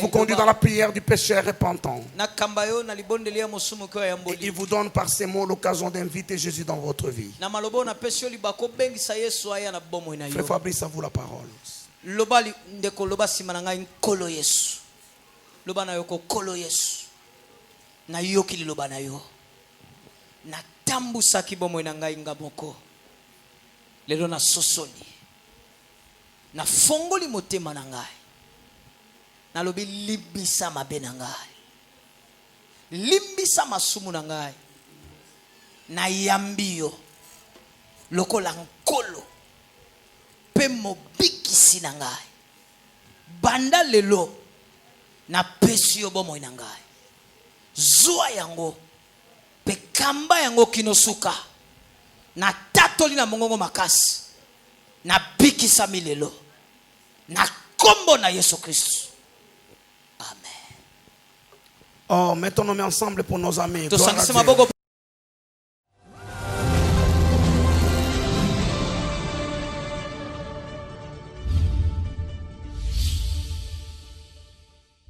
vous conduit dans la prière du pécheur repentant. Et il vous donne par ces mots l'occasion d'inviter Jésus dans votre vie. Frère Fabrice, à vous la parole. Lelo na sosoli na fongoli motema na ngai na lobi libisa mabe na ngai limbisa masumu na ngai na yambio lokola nkolo pe mobikisi na ngai banda lelo na pesi yo bomoi na ngai zwa yango pe kamba yango kinosuka na tatoli na mongongo makasi na bikisa milelo na kombo na Yesu Christ. Amen. Oh, mettons nos mains ensemble pour nos amis. Gloire à Dieu.